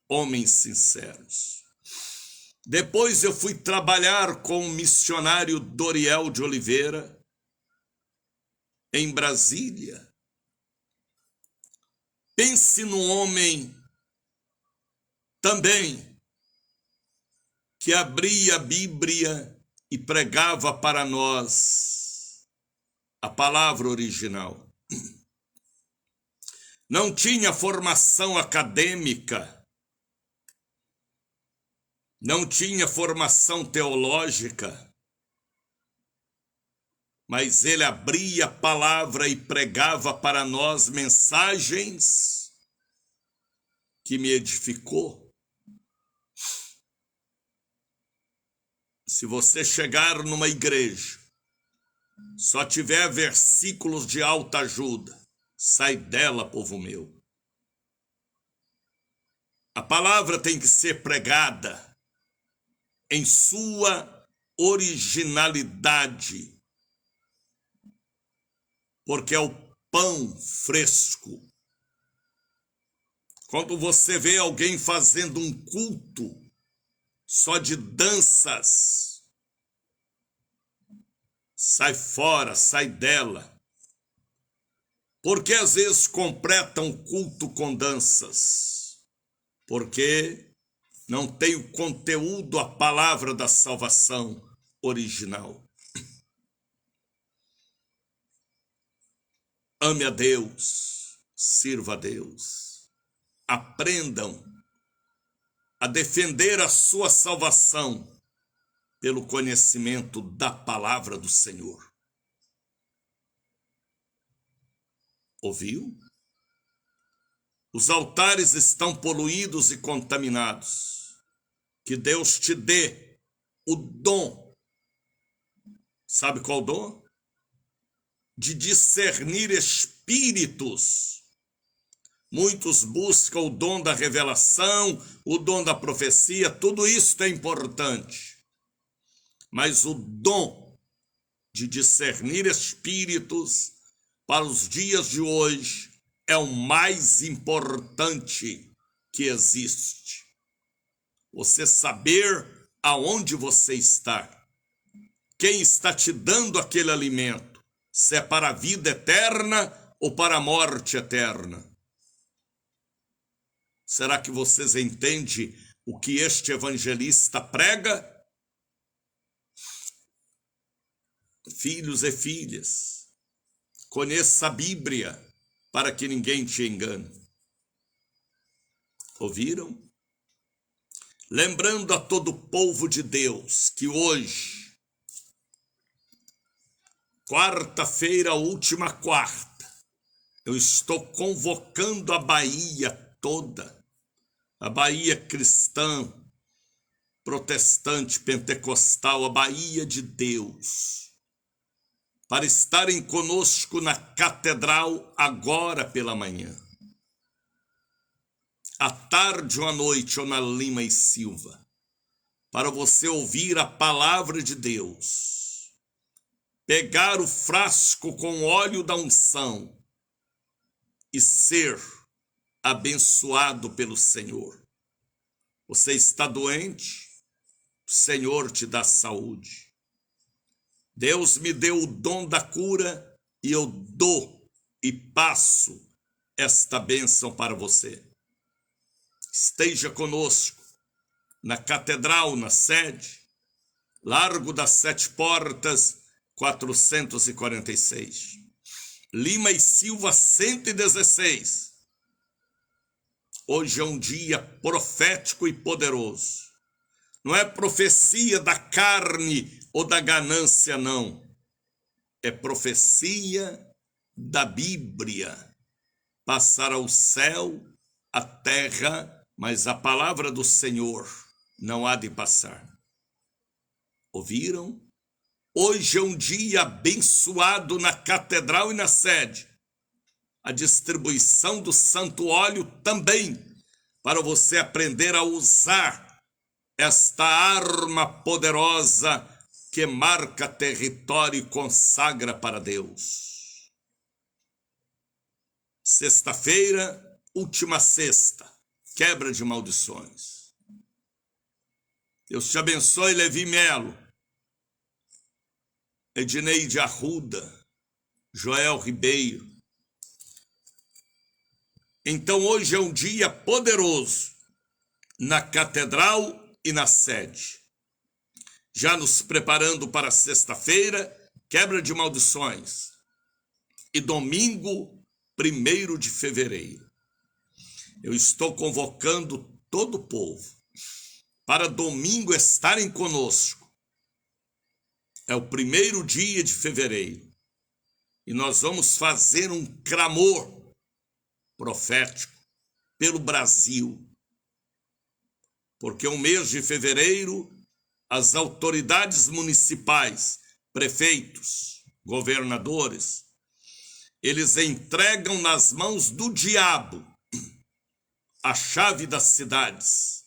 A: homens sinceros. Depois eu fui trabalhar com o missionário Doriel de Oliveira, em Brasília. Pense num homem também que abria a Bíblia e pregava para nós a palavra original. Não tinha formação acadêmica, não tinha formação teológica, mas ele abria a palavra e pregava para nós mensagens que me edificou. Se você chegar numa igreja, só tiver versículos de alta ajuda, sai dela, povo meu. A palavra tem que ser pregada em sua originalidade, porque é o pão fresco. Quando você vê alguém fazendo um culto só de danças, sai fora, sai dela. Porque às vezes completam o culto com danças? Porque não tem o conteúdo, a palavra da salvação original. Ame a Deus, sirva a Deus. Aprendam a defender a sua salvação pelo conhecimento da palavra do Senhor. Ouviu? Os altares estão poluídos e contaminados. Que Deus te dê o dom. Sabe qual dom? De discernir espíritos. Muitos buscam o dom da revelação, o dom da profecia, tudo isso é importante. Mas o dom de discernir espíritos para os dias de hoje é o mais importante que existe. Você saber aonde você está. Quem está te dando aquele alimento. Se é para a vida eterna ou para a morte eterna. Será que vocês entendem o que este evangelista prega? Filhos e filhas, conheça a Bíblia, para que ninguém te engane. Ouviram? Lembrando a todo o povo de Deus que hoje, quarta-feira, última quarta, eu estou convocando a Bahia toda, a Bahia cristã, protestante, pentecostal, a Bahia de Deus, para estarem conosco na catedral agora pela manhã, à tarde ou à noite, ou na Lima e Silva, para você ouvir a palavra de Deus, pegar o frasco com óleo da unção e ser abençoado pelo Senhor. Você está doente? O Senhor te dá saúde. Deus me deu o dom da cura e eu dou e passo esta bênção para você. Esteja conosco na catedral, na sede, Largo das Sete Portas, 446. Lima e Silva, 116. Hoje é um dia profético e poderoso. Não é profecia da carne ou da ganância, não. É profecia da Bíblia. Passará o céu, a terra, mas a palavra do Senhor não há de passar. Ouviram? Hoje é um dia abençoado na catedral e na sede. A distribuição do santo óleo também, para você aprender a usar esta arma poderosa que marca território e consagra para Deus. Sexta-feira, última sexta, quebra de maldições. Deus te abençoe, Levi Melo, Edneide Arruda, Joel Ribeiro. Então hoje é um dia poderoso na catedral e na sede. Já nos preparando para sexta-feira, quebra de maldições. E domingo, 1º de fevereiro. Eu estou convocando todo o povo para domingo estarem conosco. É o 1º dia de fevereiro. E nós vamos fazer um clamor profético pelo Brasil. Porque o mês de fevereiro, as autoridades municipais, prefeitos, governadores, eles entregam nas mãos do diabo a chave das cidades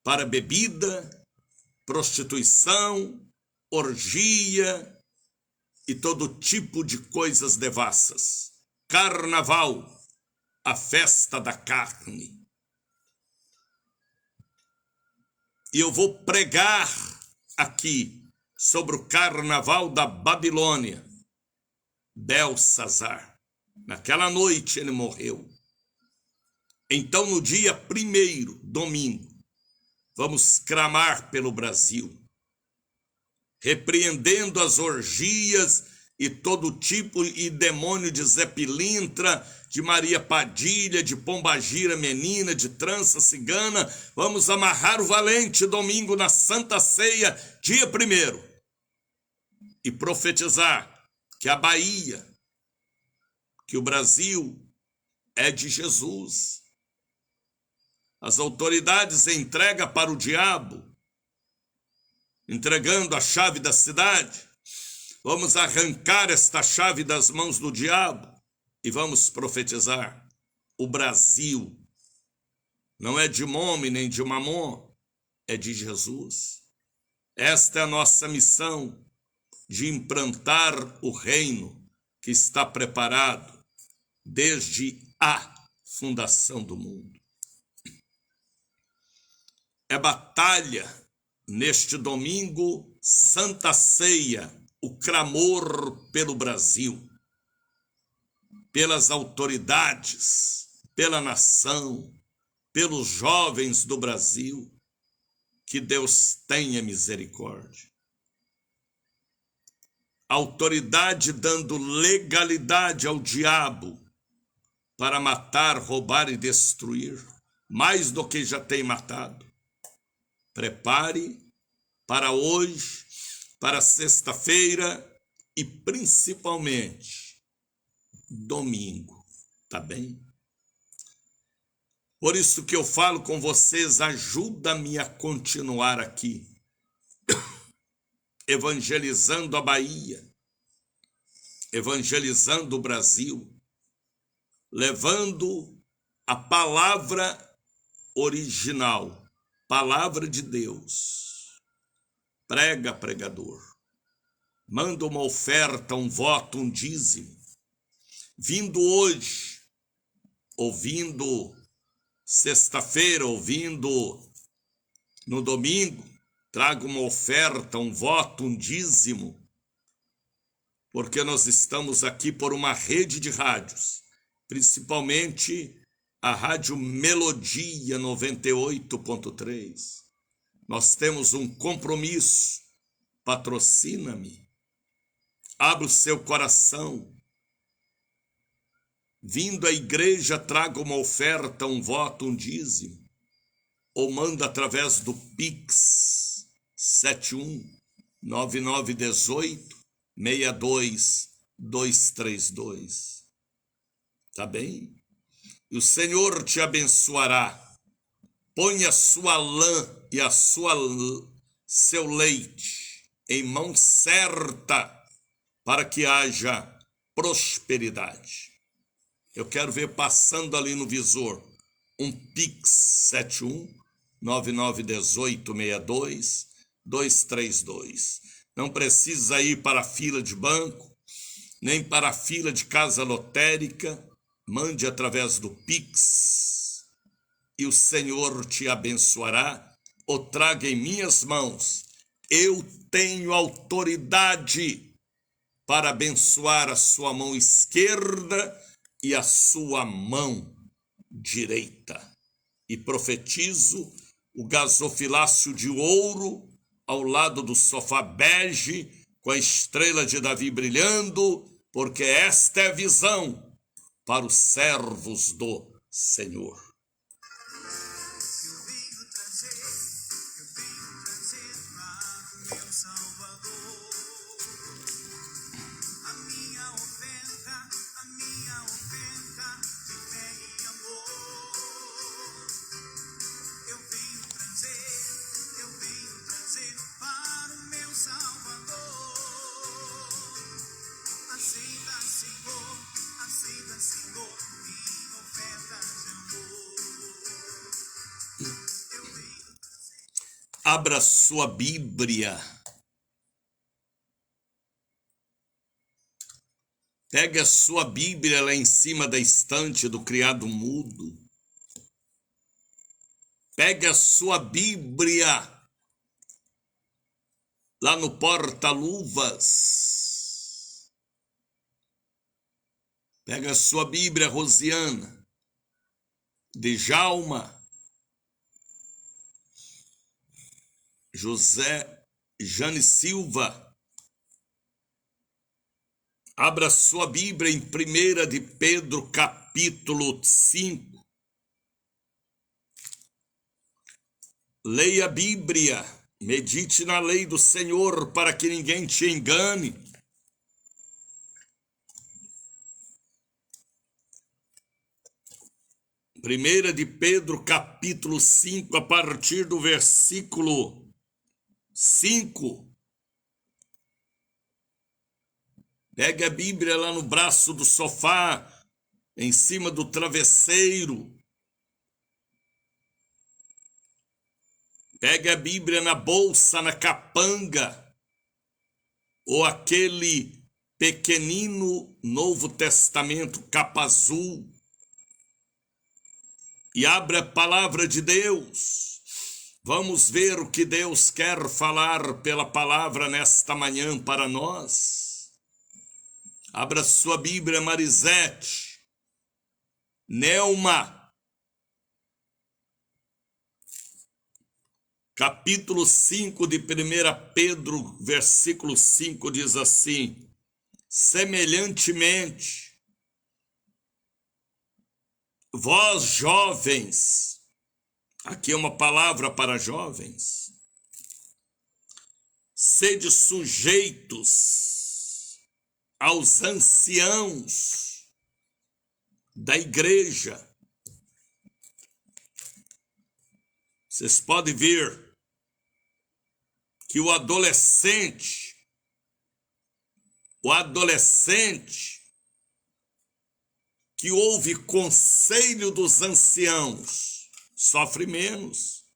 A: para bebida, prostituição, orgia e todo tipo de coisas devassas. Carnaval, a festa da carne. E eu vou pregar aqui sobre o carnaval da Babilônia. Belsazar. Naquela noite ele morreu. Então no dia 1º, domingo, vamos clamar pelo Brasil, repreendendo as orgias e todo tipo e demônio de Zé Pilintra, de Maria Padilha, de Pombagira Menina, de trança cigana. Vamos amarrar o valente domingo na Santa Ceia, dia 1º, e profetizar que a Bahia, que o Brasil é de Jesus. As autoridades entregam para o diabo, entregando a chave da cidade. Vamos arrancar esta chave das mãos do diabo e vamos profetizar. O Brasil não é de Mome nem de Mamon, é de Jesus. Esta é a nossa missão, de implantar o reino que está preparado desde a fundação do mundo. É batalha neste domingo, Santa Ceia, o clamor pelo Brasil, pelas autoridades, pela nação, pelos jovens do Brasil. Que Deus tenha misericórdia. A autoridade dando legalidade ao diabo para matar, roubar e destruir, mais do que já tem matado. Prepare para hoje, para sexta-feira e principalmente domingo, tá bem? Por isso que eu falo com vocês, ajuda-me a continuar aqui, evangelizando a Bahia, evangelizando o Brasil, levando a palavra original, palavra de Deus. Prega, pregador. Manda uma oferta, um voto, um dízimo. Vindo hoje, ouvindo sexta-feira, ouvindo no domingo, traga uma oferta, um voto, um dízimo, porque nós estamos aqui por uma rede de rádios, principalmente a Rádio Melodia 98.3. Nós temos um compromisso, patrocina-me, abre o seu coração. Vindo à igreja, traga uma oferta, um voto, um dízimo, ou manda através do Pix 71-9918-62232. Tá bem? E o Senhor te abençoará. Põe a sua lã e seu leite em mão certa para que haja prosperidade. Eu quero ver passando ali no visor um Pix 71-9918-62232. Não precisa ir para a fila de banco, nem para a fila de casa lotérica. Mande através do Pix e o Senhor te abençoará, ou traga em minhas mãos. Eu tenho autoridade para abençoar a sua mão esquerda e a sua mão direita. E profetizo o gasofilácio de ouro ao lado do sofá bege, com a estrela de Davi brilhando, porque esta é a visão para os servos do Senhor. Abra sua Bíblia. Pegue a sua Bíblia lá em cima da estante do criado mudo. Pegue a sua Bíblia lá no porta-luvas. Pega a sua Bíblia, Rosiana, Djalma, José, Jane Silva. Abra sua Bíblia em 1 de Pedro, capítulo 5. Leia a Bíblia, medite na lei do Senhor para que ninguém te engane. Primeira de Pedro, capítulo 5, a partir do versículo 5. Pegue a Bíblia lá no braço do sofá, em cima do travesseiro. Pegue a Bíblia na bolsa, na capanga, ou aquele pequenino Novo Testamento, capa azul. E abra a palavra de Deus. Vamos ver o que Deus quer falar pela palavra nesta manhã para nós. Abra sua Bíblia, Marisete, Nelma, capítulo 5 de 1 Pedro, versículo 5 diz assim: semelhantemente, Vós jovens, aqui é uma palavra para jovens, sede sujeitos aos anciãos da igreja. Vocês podem ver que o adolescente que ouve conselho dos anciãos sofre menos.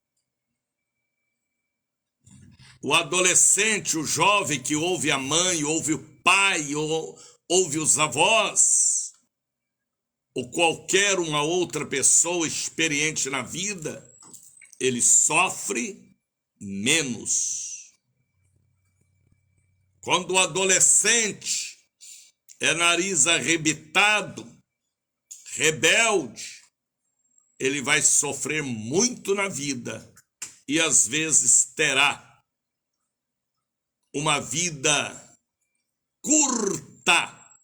A: O adolescente, o jovem que ouve a mãe, ouve o pai, ou ouve os avós, ou qualquer uma outra pessoa experiente na vida, ele sofre menos. Quando o adolescente é nariz arrebitado, rebelde, ele vai sofrer muito na vida e às vezes terá uma vida curta,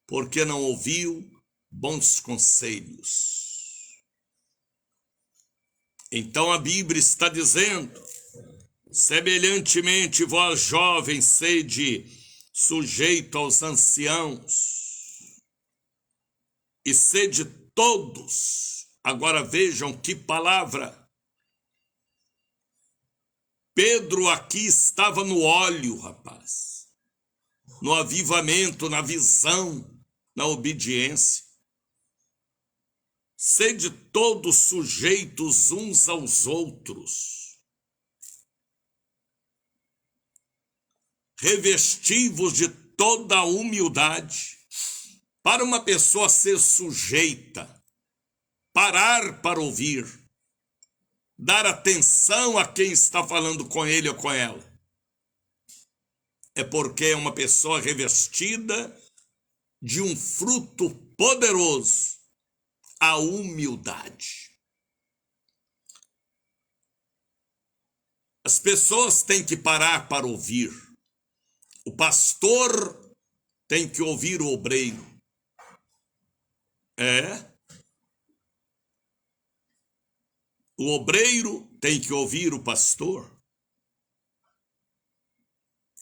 A: porque não ouviu bons conselhos. Então a Bíblia está dizendo: semelhantemente vós jovens sede sujeito aos anciãos, e sede todos. Agora vejam que palavra. Pedro aqui estava no óleo, rapaz. No avivamento, na visão, na obediência. Sede todos sujeitos uns aos outros. Revestivos de toda a humildade. Para uma pessoa ser sujeita, parar para ouvir, dar atenção a quem está falando com ele ou com ela, é porque é uma pessoa revestida de um fruto poderoso, a humildade. As pessoas têm que parar para ouvir. O pastor tem que ouvir o obreiro. O obreiro tem que ouvir o pastor.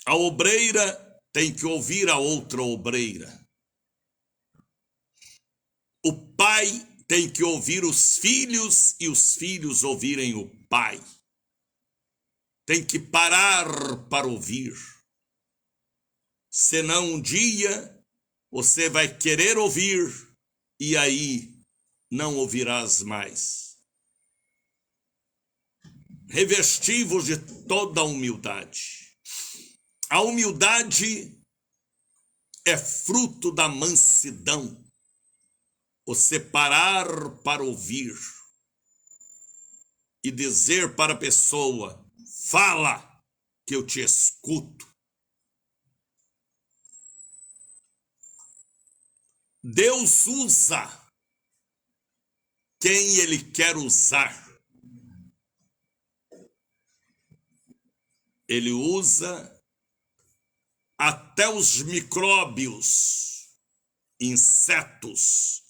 A: A obreira tem que ouvir a outra obreira. O pai tem que ouvir os filhos e os filhos ouvirem o pai. Tem que parar para ouvir. Senão um dia você vai querer ouvir e aí não ouvirás mais. Revestivos de toda a humildade. A humildade é fruto da mansidão. Você parar para ouvir e dizer para a pessoa: fala que eu te escuto. Deus usa quem Ele quer usar. Ele usa até os micróbios, insetos,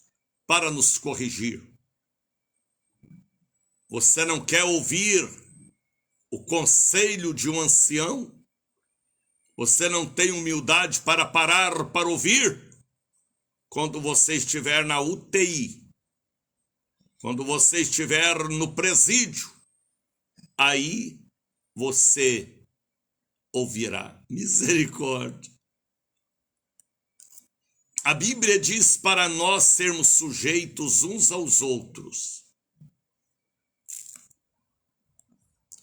A: para nos corrigir. Você não quer ouvir o conselho de um ancião? Você não tem humildade para parar para ouvir? Quando você estiver na UTI, quando você estiver no presídio, aí você ouvirá. Misericórdia. A Bíblia diz para nós sermos sujeitos uns aos outros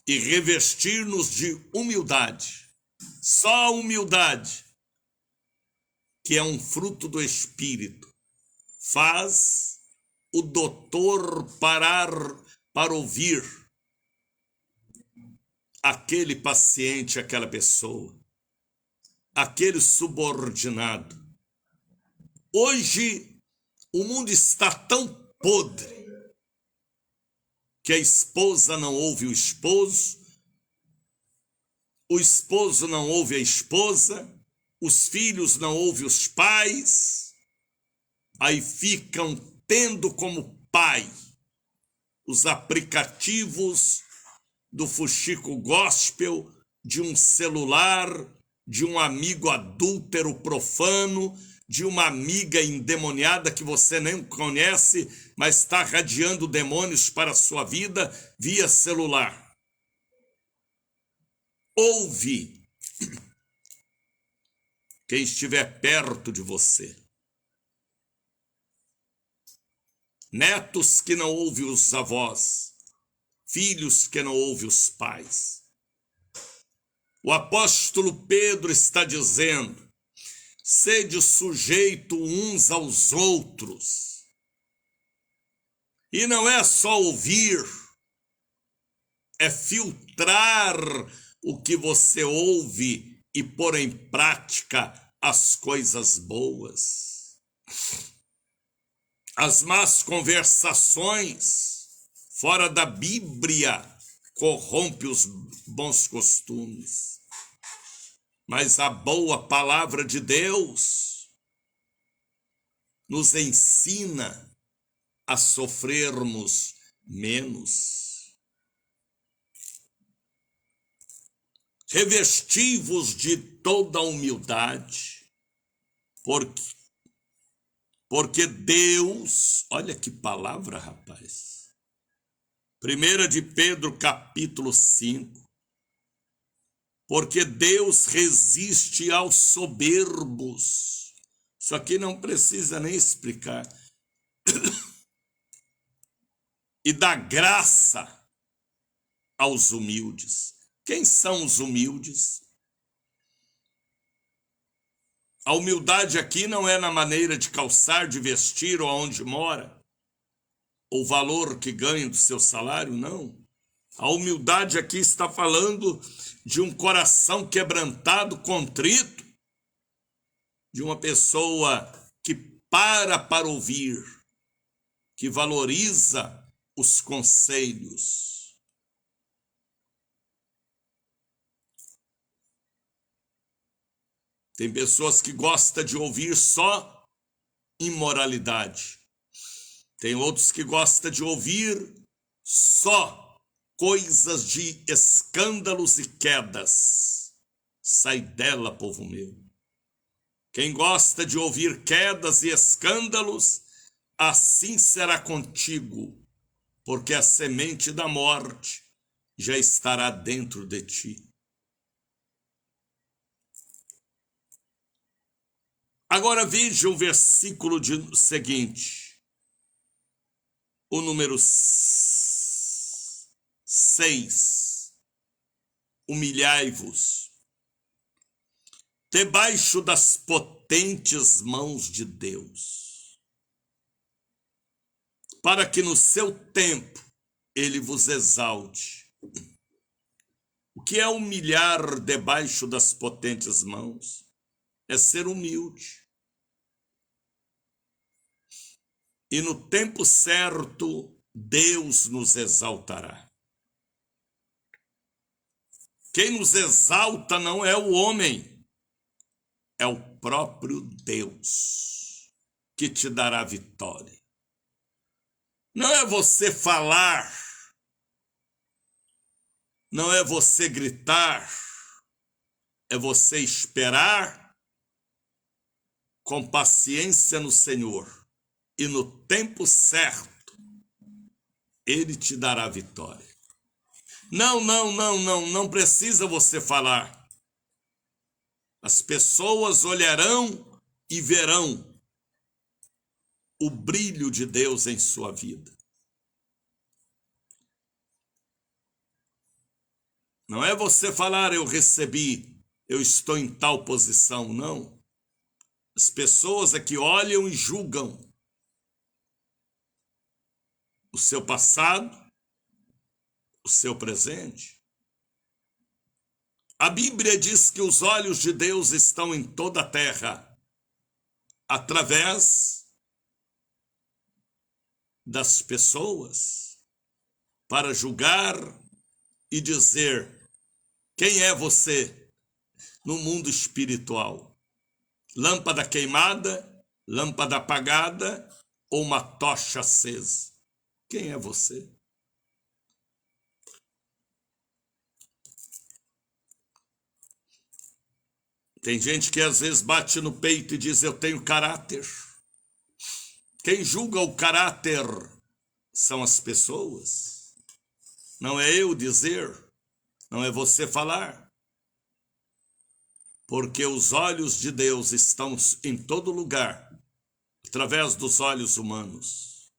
A: e revestir-nos de humildade. Só a humildade, que é um fruto do Espírito, faz o doutor parar para ouvir aquele paciente, aquela pessoa, aquele subordinado. Hoje, o mundo está tão podre que a esposa não ouve o esposo não ouve a esposa, os filhos não ouvem os pais, aí ficam tendo como pai. Os aplicativos do Fuxico Gospel, de um celular, de um amigo adúltero profano, de uma amiga endemoniada que você nem conhece, mas está radiando demônios para a sua vida via celular. Ouve quem estiver perto de você. Netos que não ouvem os avós, filhos que não ouvem os pais. O apóstolo Pedro está dizendo: sede sujeito uns aos outros. E não é só ouvir, é filtrar o que você ouve e pôr em prática as coisas boas. As más conversações fora da Bíblia corrompem os bons costumes. Mas a boa palavra de Deus nos ensina a sofrermos menos. Revesti-vos de toda a humildade, porque Deus, olha que palavra, rapaz. 1 de Pedro, capítulo 5. Porque Deus resiste aos soberbos. Isso aqui não precisa nem explicar. E dá graça aos humildes. Quem são os humildes? A humildade aqui não é na maneira de calçar, de vestir ou aonde mora, ou o valor que ganha do seu salário, não. A humildade aqui está falando de um coração quebrantado, contrito, de uma pessoa que para ouvir, que valoriza os conselhos. Tem pessoas que gostam de ouvir só imoralidade. Tem outros que gostam de ouvir só coisas de escândalos e quedas. Sai dela, povo meu. Quem gosta de ouvir quedas e escândalos, assim será contigo, porque a semente da morte já estará dentro de ti. Agora veja o versículo seguinte, o número 6. Humilhai-vos debaixo das potentes mãos de Deus, para que no seu tempo ele vos exalte. O que é humilhar debaixo das potentes mãos? É ser humilde. E no tempo certo, Deus nos exaltará. Quem nos exalta não é o homem, é o próprio Deus que te dará vitória. Não é você falar, não é você gritar, é você esperar com paciência no Senhor. E no tempo certo, ele te dará vitória. Não precisa você falar. As pessoas olharão e verão o brilho de Deus em sua vida. Não é você falar, eu recebi, eu estou em tal posição, não. As pessoas é que olham e julgam o seu passado, o seu presente. A Bíblia diz que os olhos de Deus estão em toda a terra, através das pessoas, para julgar e dizer quem é você no mundo espiritual. Lâmpada queimada, lâmpada apagada ou uma tocha acesa. Quem é você? Tem gente que às vezes bate no peito e diz: eu tenho caráter. Quem julga o caráter são as pessoas. Não é eu dizer, não é você falar. Porque os olhos de Deus estão em todo lugar, através dos olhos humanos.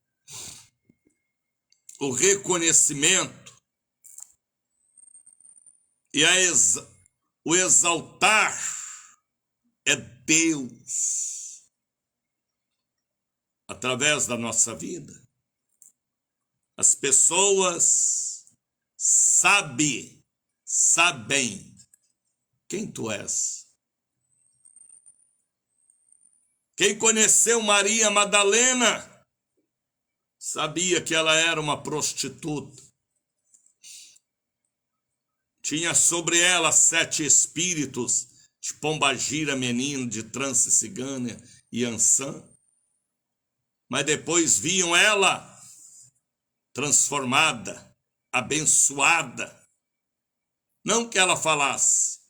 A: O reconhecimento e o exaltar é Deus, através da nossa vida. As pessoas sabem quem tu és. Quem conheceu Maria Madalena sabia que ela era uma prostituta. Tinha sobre ela 7 espíritos de pombagira, menino, de trance cigana e ançã. Mas depois viam ela transformada, abençoada. Não que ela falasse,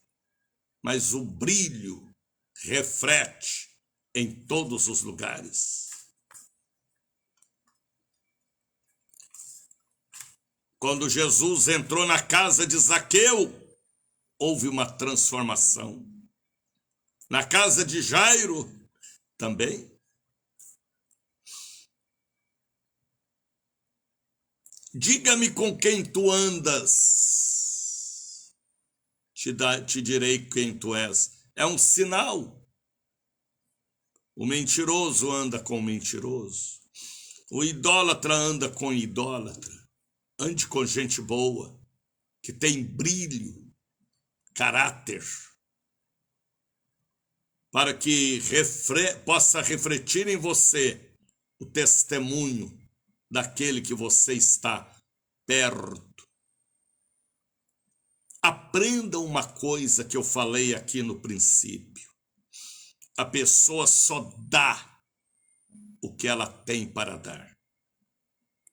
A: mas o brilho reflete em todos os lugares. Quando Jesus entrou na casa de Zaqueu, houve uma transformação. Na casa de Jairo, também. Diga-me com quem tu andas, te direi quem tu és. É um sinal. O mentiroso anda com o mentiroso. O idólatra anda com idólatra. Ande com gente boa, que tem brilho, caráter, para que possa refletir em você o testemunho daquele que você está perto. Aprenda uma coisa que eu falei aqui no princípio. A pessoa só dá o que ela tem para dar.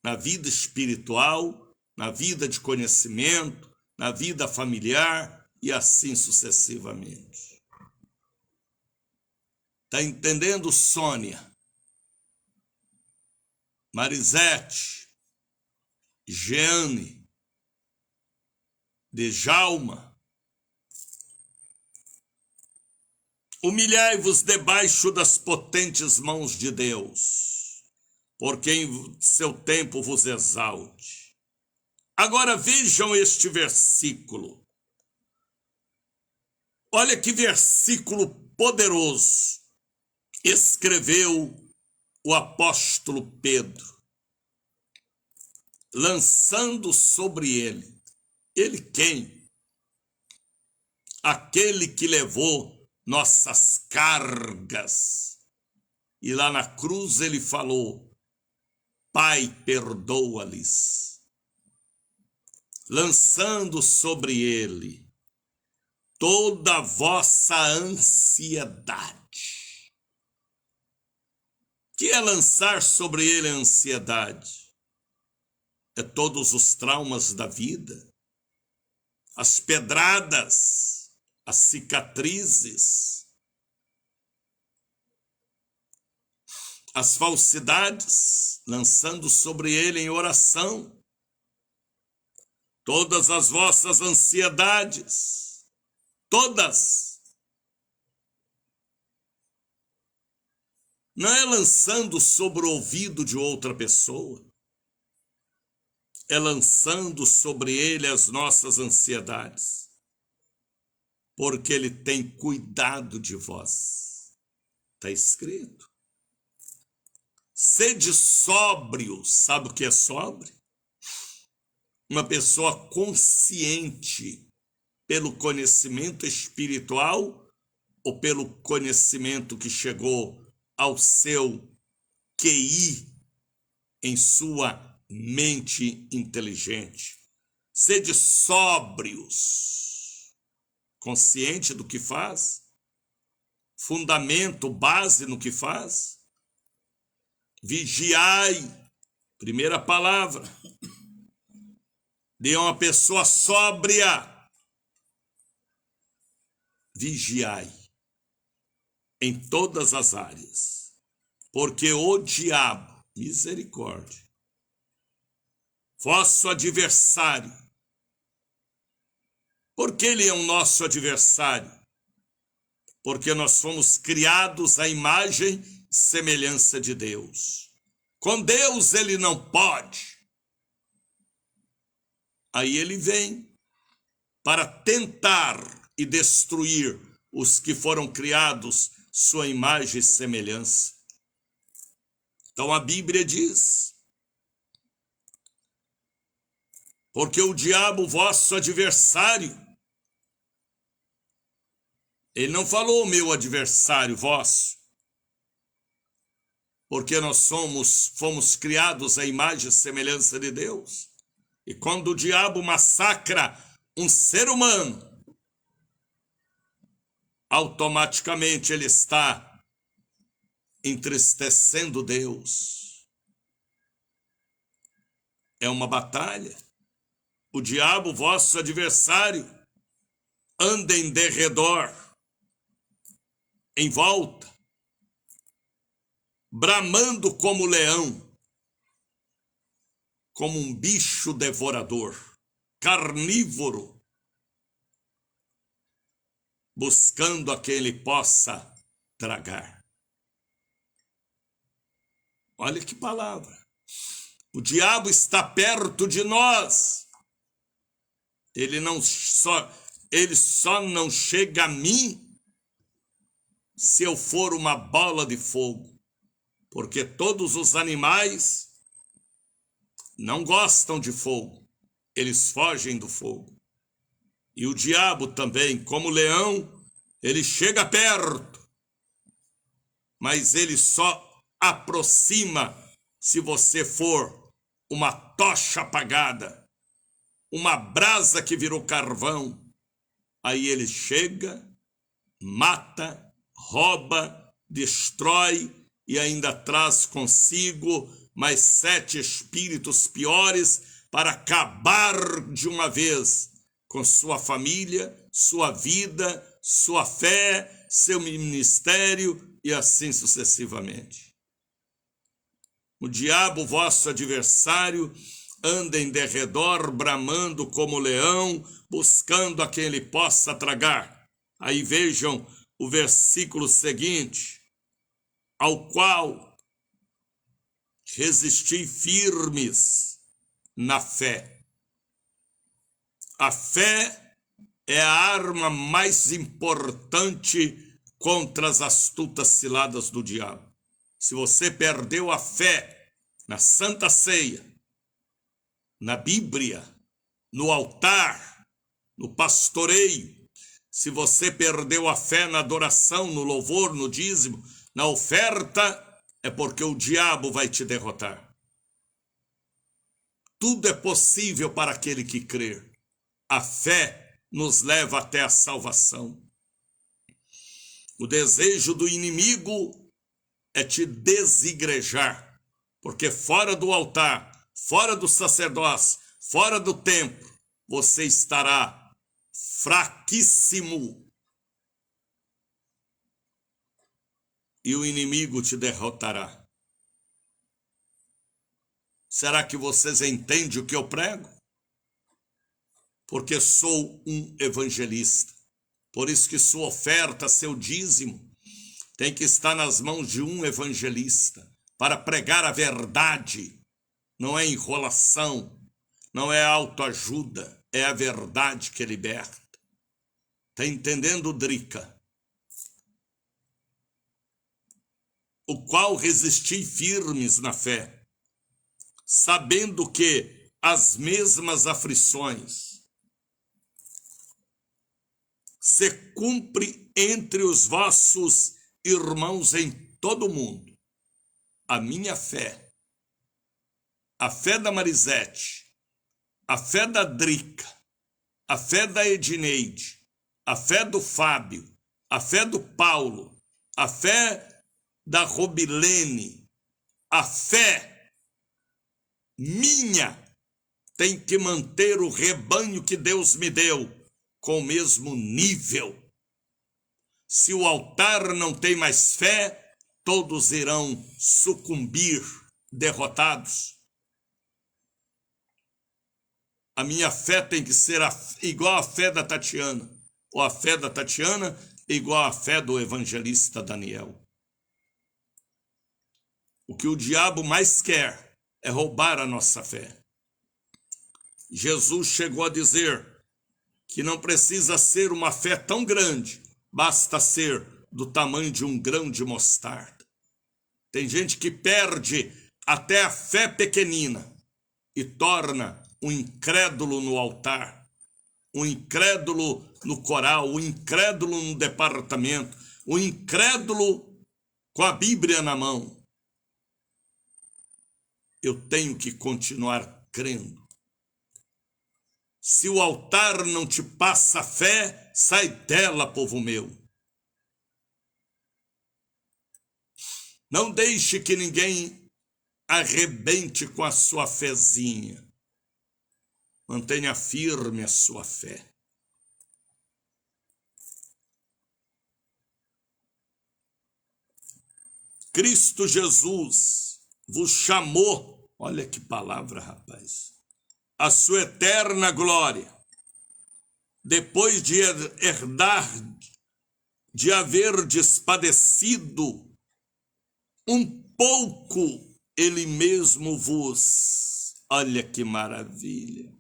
A: Na vida espiritual, na vida de conhecimento, na vida familiar e assim sucessivamente. Está entendendo, Sônia? Marisete, Jeane, Djalma. Humilhai-vos debaixo das potentes mãos de Deus, por quem seu tempo vos exalte. Agora vejam este versículo. Olha que versículo poderoso. Escreveu o apóstolo Pedro, lançando sobre ele. Ele quem? Aquele que levou nossas cargas. E lá na cruz ele falou: Pai, perdoa-lhes. Lançando sobre ele toda a vossa ansiedade. O que é lançar sobre ele a ansiedade? É todos os traumas da vida, as pedradas, as cicatrizes, as falsidades, lançando sobre ele em oração todas as vossas ansiedades, todas. Não é lançando sobre o ouvido de outra pessoa, é lançando sobre ele as nossas ansiedades, porque ele tem cuidado de vós. Está escrito. Sede sóbrios. Sabe o que é sóbrio? Uma pessoa consciente pelo conhecimento espiritual ou pelo conhecimento que chegou ao seu QI em sua mente inteligente. Sede sóbrios, consciente do que faz, fundamento, base no que faz. Vigiai Primeira palavra de uma pessoa sóbria: vigiai em todas as áreas, porque o diabo, misericórdia, vosso adversário. Por que ele é o nosso adversário? Porque nós fomos criados à imagem e semelhança de Deus. Com Deus ele não pode. Aí ele vem para tentar e destruir os que foram criados sua imagem e semelhança. Então a Bíblia diz: porque o diabo, vosso adversário, ele não falou meu adversário, vosso, porque nós fomos criados à imagem e semelhança de Deus. E quando o diabo massacra um ser humano, automaticamente ele está entristecendo Deus. É uma batalha. O diabo, vosso adversário, anda em derredor, em volta, bramando como leão, como um bicho devorador, carnívoro, buscando a quem ele possa tragar. Olha que palavra. O diabo está perto de nós. Ele só não chega a mim se eu for uma bola de fogo, porque todos os animais não gostam de fogo, eles fogem do fogo. E o diabo também, como leão, ele chega perto, mas ele só aproxima se você for uma tocha apagada, uma brasa que virou carvão. Aí ele chega, mata, rouba, destrói e ainda traz consigo mais 7 espíritos piores para acabar de uma vez com sua família, sua vida, sua fé, seu ministério e assim sucessivamente. O diabo, vosso adversário, anda em derredor, bramando como leão, buscando a quem ele possa tragar. Aí vejam o versículo seguinte: ao qual resisti firmes na fé. A fé é a arma mais importante contra as astutas ciladas do diabo. Se você perdeu a fé na Santa Ceia, na Bíblia, no altar, no pastoreio, se você perdeu a fé na adoração, no louvor, no dízimo, na oferta, é porque o diabo vai te derrotar. Tudo é possível para aquele que crer. A fé nos leva até a salvação. O desejo do inimigo é te desigrejar, porque fora do altar, fora do sacerdócio, fora do templo, você estará fraquíssimo. E o inimigo te derrotará. Será que vocês entendem o que eu prego? Porque sou um evangelista. Por isso que sua oferta, seu dízimo, tem que estar nas mãos de um evangelista para pregar a verdade. Não é enrolação, não é autoajuda, é a verdade que liberta. Está entendendo, Drica? O qual resisti firmes na fé, sabendo que as mesmas aflições se cumpre entre os vossos irmãos em todo o mundo. A minha fé, a fé da Marisete, a fé da Drica, a fé da Edneide, a fé do Fábio, a fé do Paulo, a fé da Robilene, a fé minha tem que manter o rebanho que Deus me deu com o mesmo nível. Se o altar não tem mais fé, todos irão sucumbir derrotados. A minha fé tem que ser igual à fé da Tatiana, ou a fé da Tatiana igual à fé do evangelista Daniel. O que o diabo mais quer é roubar a nossa fé. Jesus chegou a dizer que não precisa ser uma fé tão grande, basta ser do tamanho de um grão de mostarda. Tem gente que perde até a fé pequenina e torna um incrédulo no altar, um incrédulo no coral, um incrédulo no departamento, um incrédulo com a Bíblia na mão. Eu tenho que continuar crendo. Se o altar não te passa fé, sai dela, povo meu. Não deixe que ninguém arrebente com a sua fezinha. Mantenha firme a sua fé. Cristo Jesus vos chamou, olha que palavra, rapaz, a sua eterna glória, depois de herdar, de haverdes padecido um pouco, ele mesmo vos, olha que maravilha,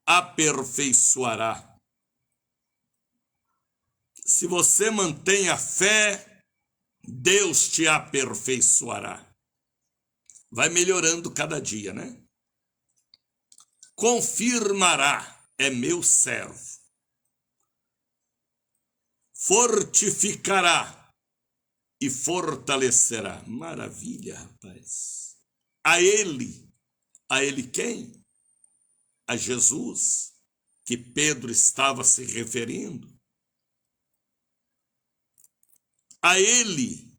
A: aperfeiçoará. Se você mantém a fé, Deus te aperfeiçoará. Vai melhorando cada dia, né? Confirmará, é meu servo. Fortificará e fortalecerá. Maravilha, rapaz. A ele quem? A Jesus, que Pedro estava se referindo. A ele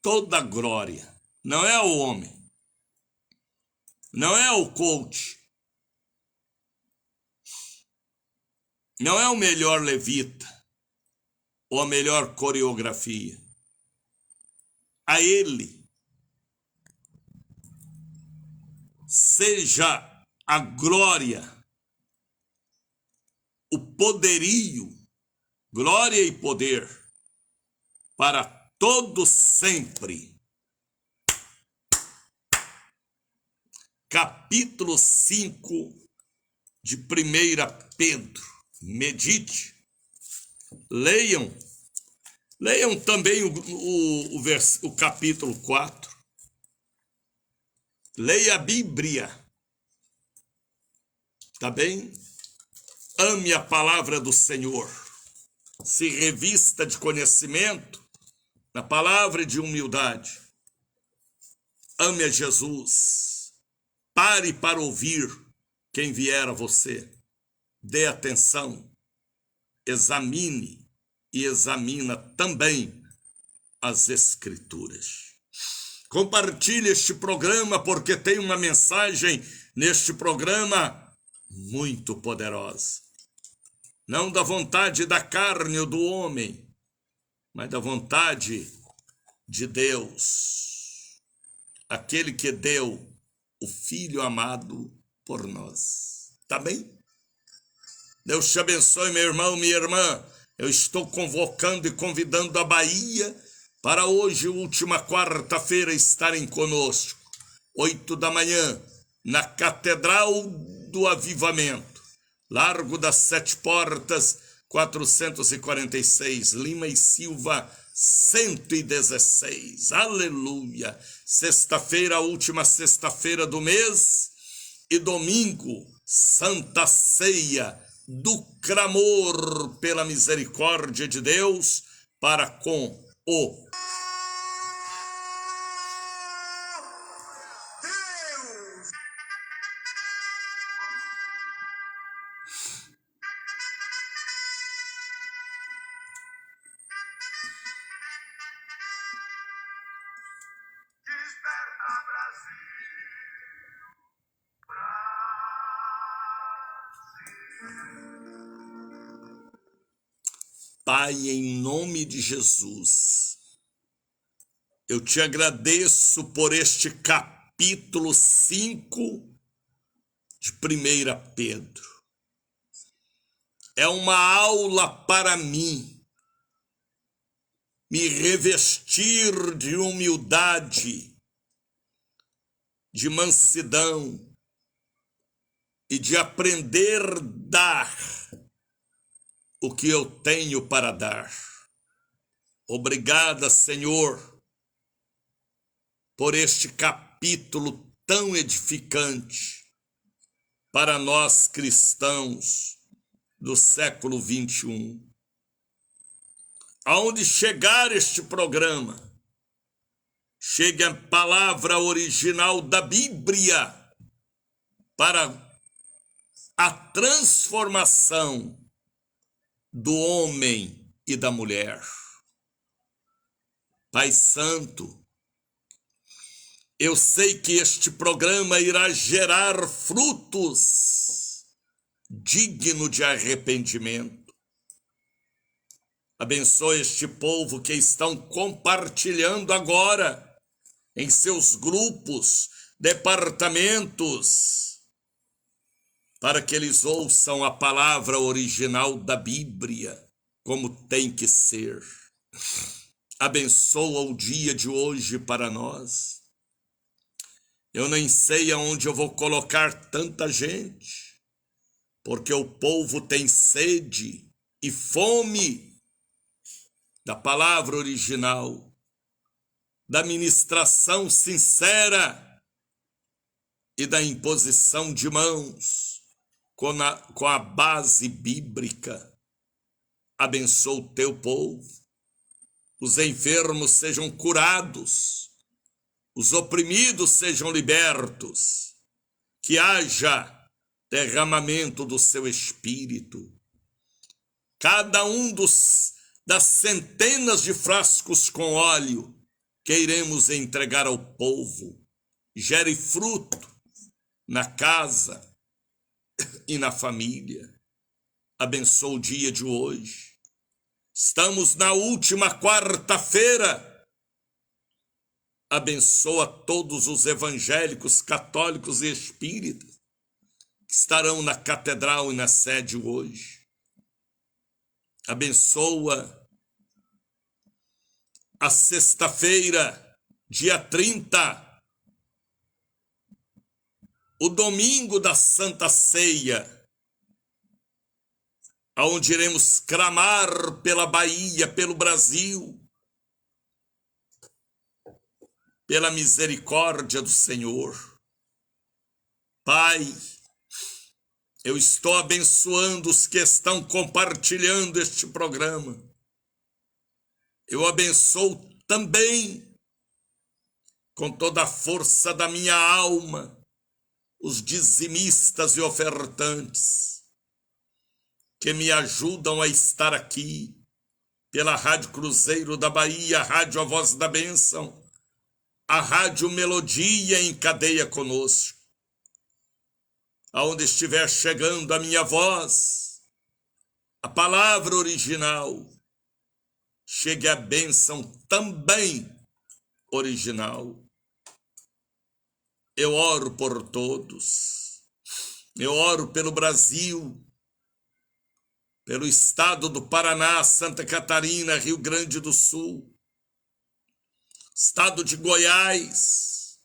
A: toda a glória. Não é ao homem. Não é ao coach. Não é o melhor levita ou a melhor coreografia. A ele seja a glória, o poderio, glória e poder para todo sempre. Capítulo 5 de 1 Pedro. Medite. Leiam também o capítulo 4. Leia a Bíblia. Tá bem? Ame a palavra do Senhor. Se revista de conhecimento na palavra e de humildade. Ame a Jesus. Pare para ouvir quem vier a você. Dê atenção. Examine e examina também as Escrituras. Compartilhe este programa, porque tem uma mensagem neste programa muito poderosa. Não da vontade da carne ou do homem, mas da vontade de Deus. Aquele que deu o Filho amado por nós. Tá bem? Deus te abençoe, meu irmão, minha irmã. Eu estou convocando e convidando a Bahia para hoje, última quarta-feira, estarem conosco. 8 da manhã, na Catedral do Avivamento. Largo das Sete Portas, 446, Lima e Silva, 116. Aleluia! Sexta-feira, a última sexta-feira do mês. E domingo, Santa Ceia, do clamor pela misericórdia de Deus para com o
B: Deus. Desperta, Brasil.
A: Pai, em nome de Jesus, eu te agradeço por este capítulo 5 de 1 Pedro. É uma aula para mim, me revestir de humildade, de mansidão e de aprender a dar o que eu tenho para dar. Obrigada, Senhor, por este capítulo tão edificante para nós cristãos do século 21. Aonde chegar este programa, chegue a palavra original da Bíblia para a transformação do homem e da mulher. Pai Santo, eu sei que este programa irá gerar frutos dignos de arrependimento. Abençoe este povo que estão compartilhando agora em seus grupos, departamentos, para que eles ouçam a palavra original da Bíblia, como tem que ser. Abençoa o dia de hoje para nós. Eu nem sei aonde eu vou colocar tanta gente, porque o povo tem sede e fome da palavra original, da ministração sincera e da imposição de mãos com a base bíblica. Abençoa o teu povo, os enfermos sejam curados, os oprimidos sejam libertos, que haja derramamento do seu espírito. Cada um das centenas de frascos com óleo que iremos entregar ao povo gere fruto na casa e na família. Abençoa o dia de hoje. Estamos na última quarta-feira. Abençoa todos os evangélicos, católicos e espíritas que estarão na catedral e na sede hoje. Abençoa a sexta-feira, dia 30, o domingo da Santa Ceia, aonde iremos clamar pela Bahia, pelo Brasil, pela misericórdia do Senhor. Pai, eu estou abençoando os que estão compartilhando este programa. Eu abençoo também, com toda a força da minha alma, os dizimistas e ofertantes, que me ajudam a estar aqui, pela Rádio Cruzeiro da Bahia, a Rádio A Voz da Bênção, a Rádio Melodia em cadeia conosco. Aonde estiver chegando a minha voz, a palavra original, chegue a bênção também original. Eu oro por todos. Eu oro pelo Brasil, pelo estado do Paraná, Santa Catarina, Rio Grande do Sul, estado de Goiás,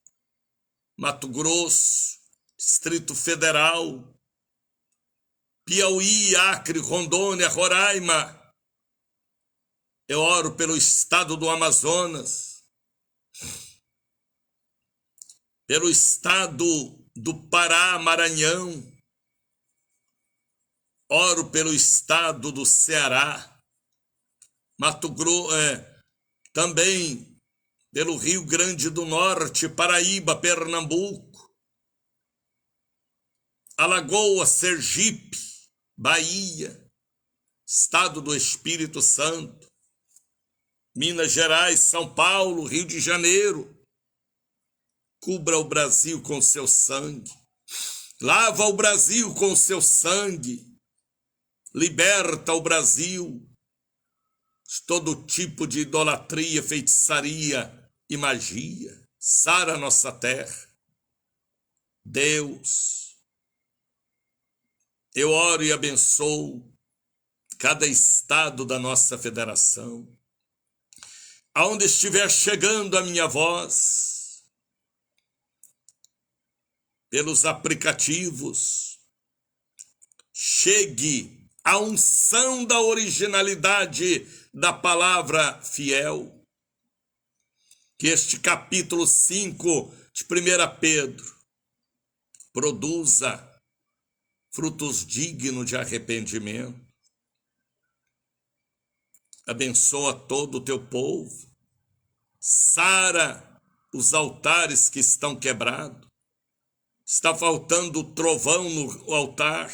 A: Mato Grosso, Distrito Federal, Piauí, Acre, Rondônia, Roraima. Eu oro pelo estado do Amazonas, pelo estado do Pará, Maranhão. Oro pelo estado do Ceará, Mato Grosso, também pelo Rio Grande do Norte, Paraíba, Pernambuco, Alagoas, Sergipe, Bahia, estado do Espírito Santo, Minas Gerais, São Paulo, Rio de Janeiro. Cubra o Brasil com seu sangue. Lava o Brasil com seu sangue. liberta o Brasil de todo tipo de idolatria, feitiçaria e magia. Sara a nossa terra. Deus, eu oro e abençoo cada estado da nossa federação. Aonde estiver chegando a minha voz, pelos aplicativos, chegue a unção da originalidade da palavra fiel. Que este capítulo 5 de 1 Pedro produza frutos dignos de arrependimento. Abençoa todo o teu povo. Sara os altares que estão quebrados. Está faltando trovão no altar.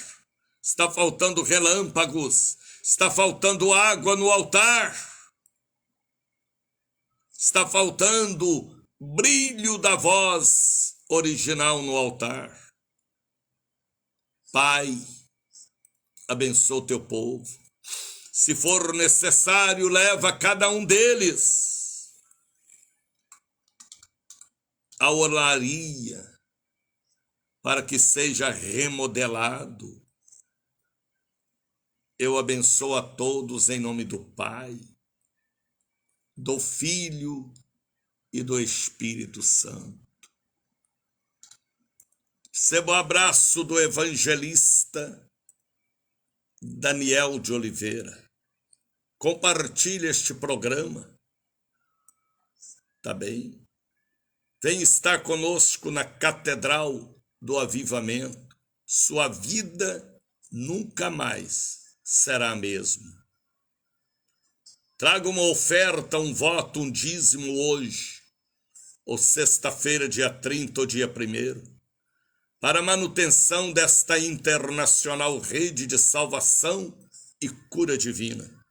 A: Está faltando relâmpagos. Está faltando água no altar. Está faltando brilho da voz original no altar. Pai, abençoa o teu povo. Se for necessário, leva cada um deles à olaria, para que seja remodelado. Eu abençoo a todos em nome do Pai, do Filho e do Espírito Santo. Receba o abraço do evangelista Daniel de Oliveira. Compartilhe este programa. Tá bem? Vem estar conosco na Catedral do Avivamento. Sua vida nunca mais será a mesma. Traga uma oferta, um voto, um dízimo hoje, ou sexta-feira, dia 30 ou dia 1º, para a manutenção desta internacional rede de salvação e cura divina.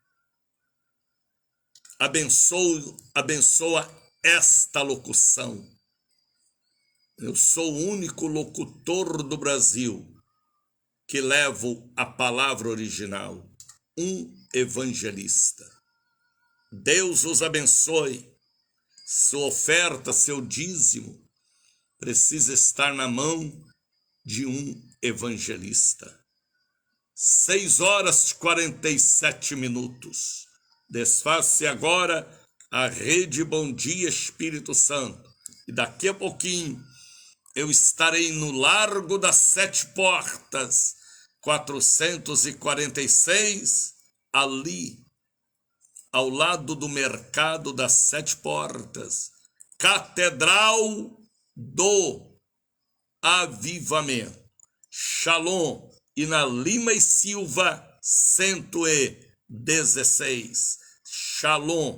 A: Abençoa esta locução. Eu sou o único locutor do Brasil que levo a palavra original, um evangelista. Deus os abençoe. Sua oferta, seu dízimo, precisa estar na mão de um evangelista. 6h47. Desfaça-se agora a rede Bom Dia Espírito Santo. E daqui a pouquinho eu estarei no Largo das 7 Portas, 446, ali, ao lado do Mercado das 7 Portas, Catedral do Avivamento. Shalom. E na Lima e Silva, 116. Shalom.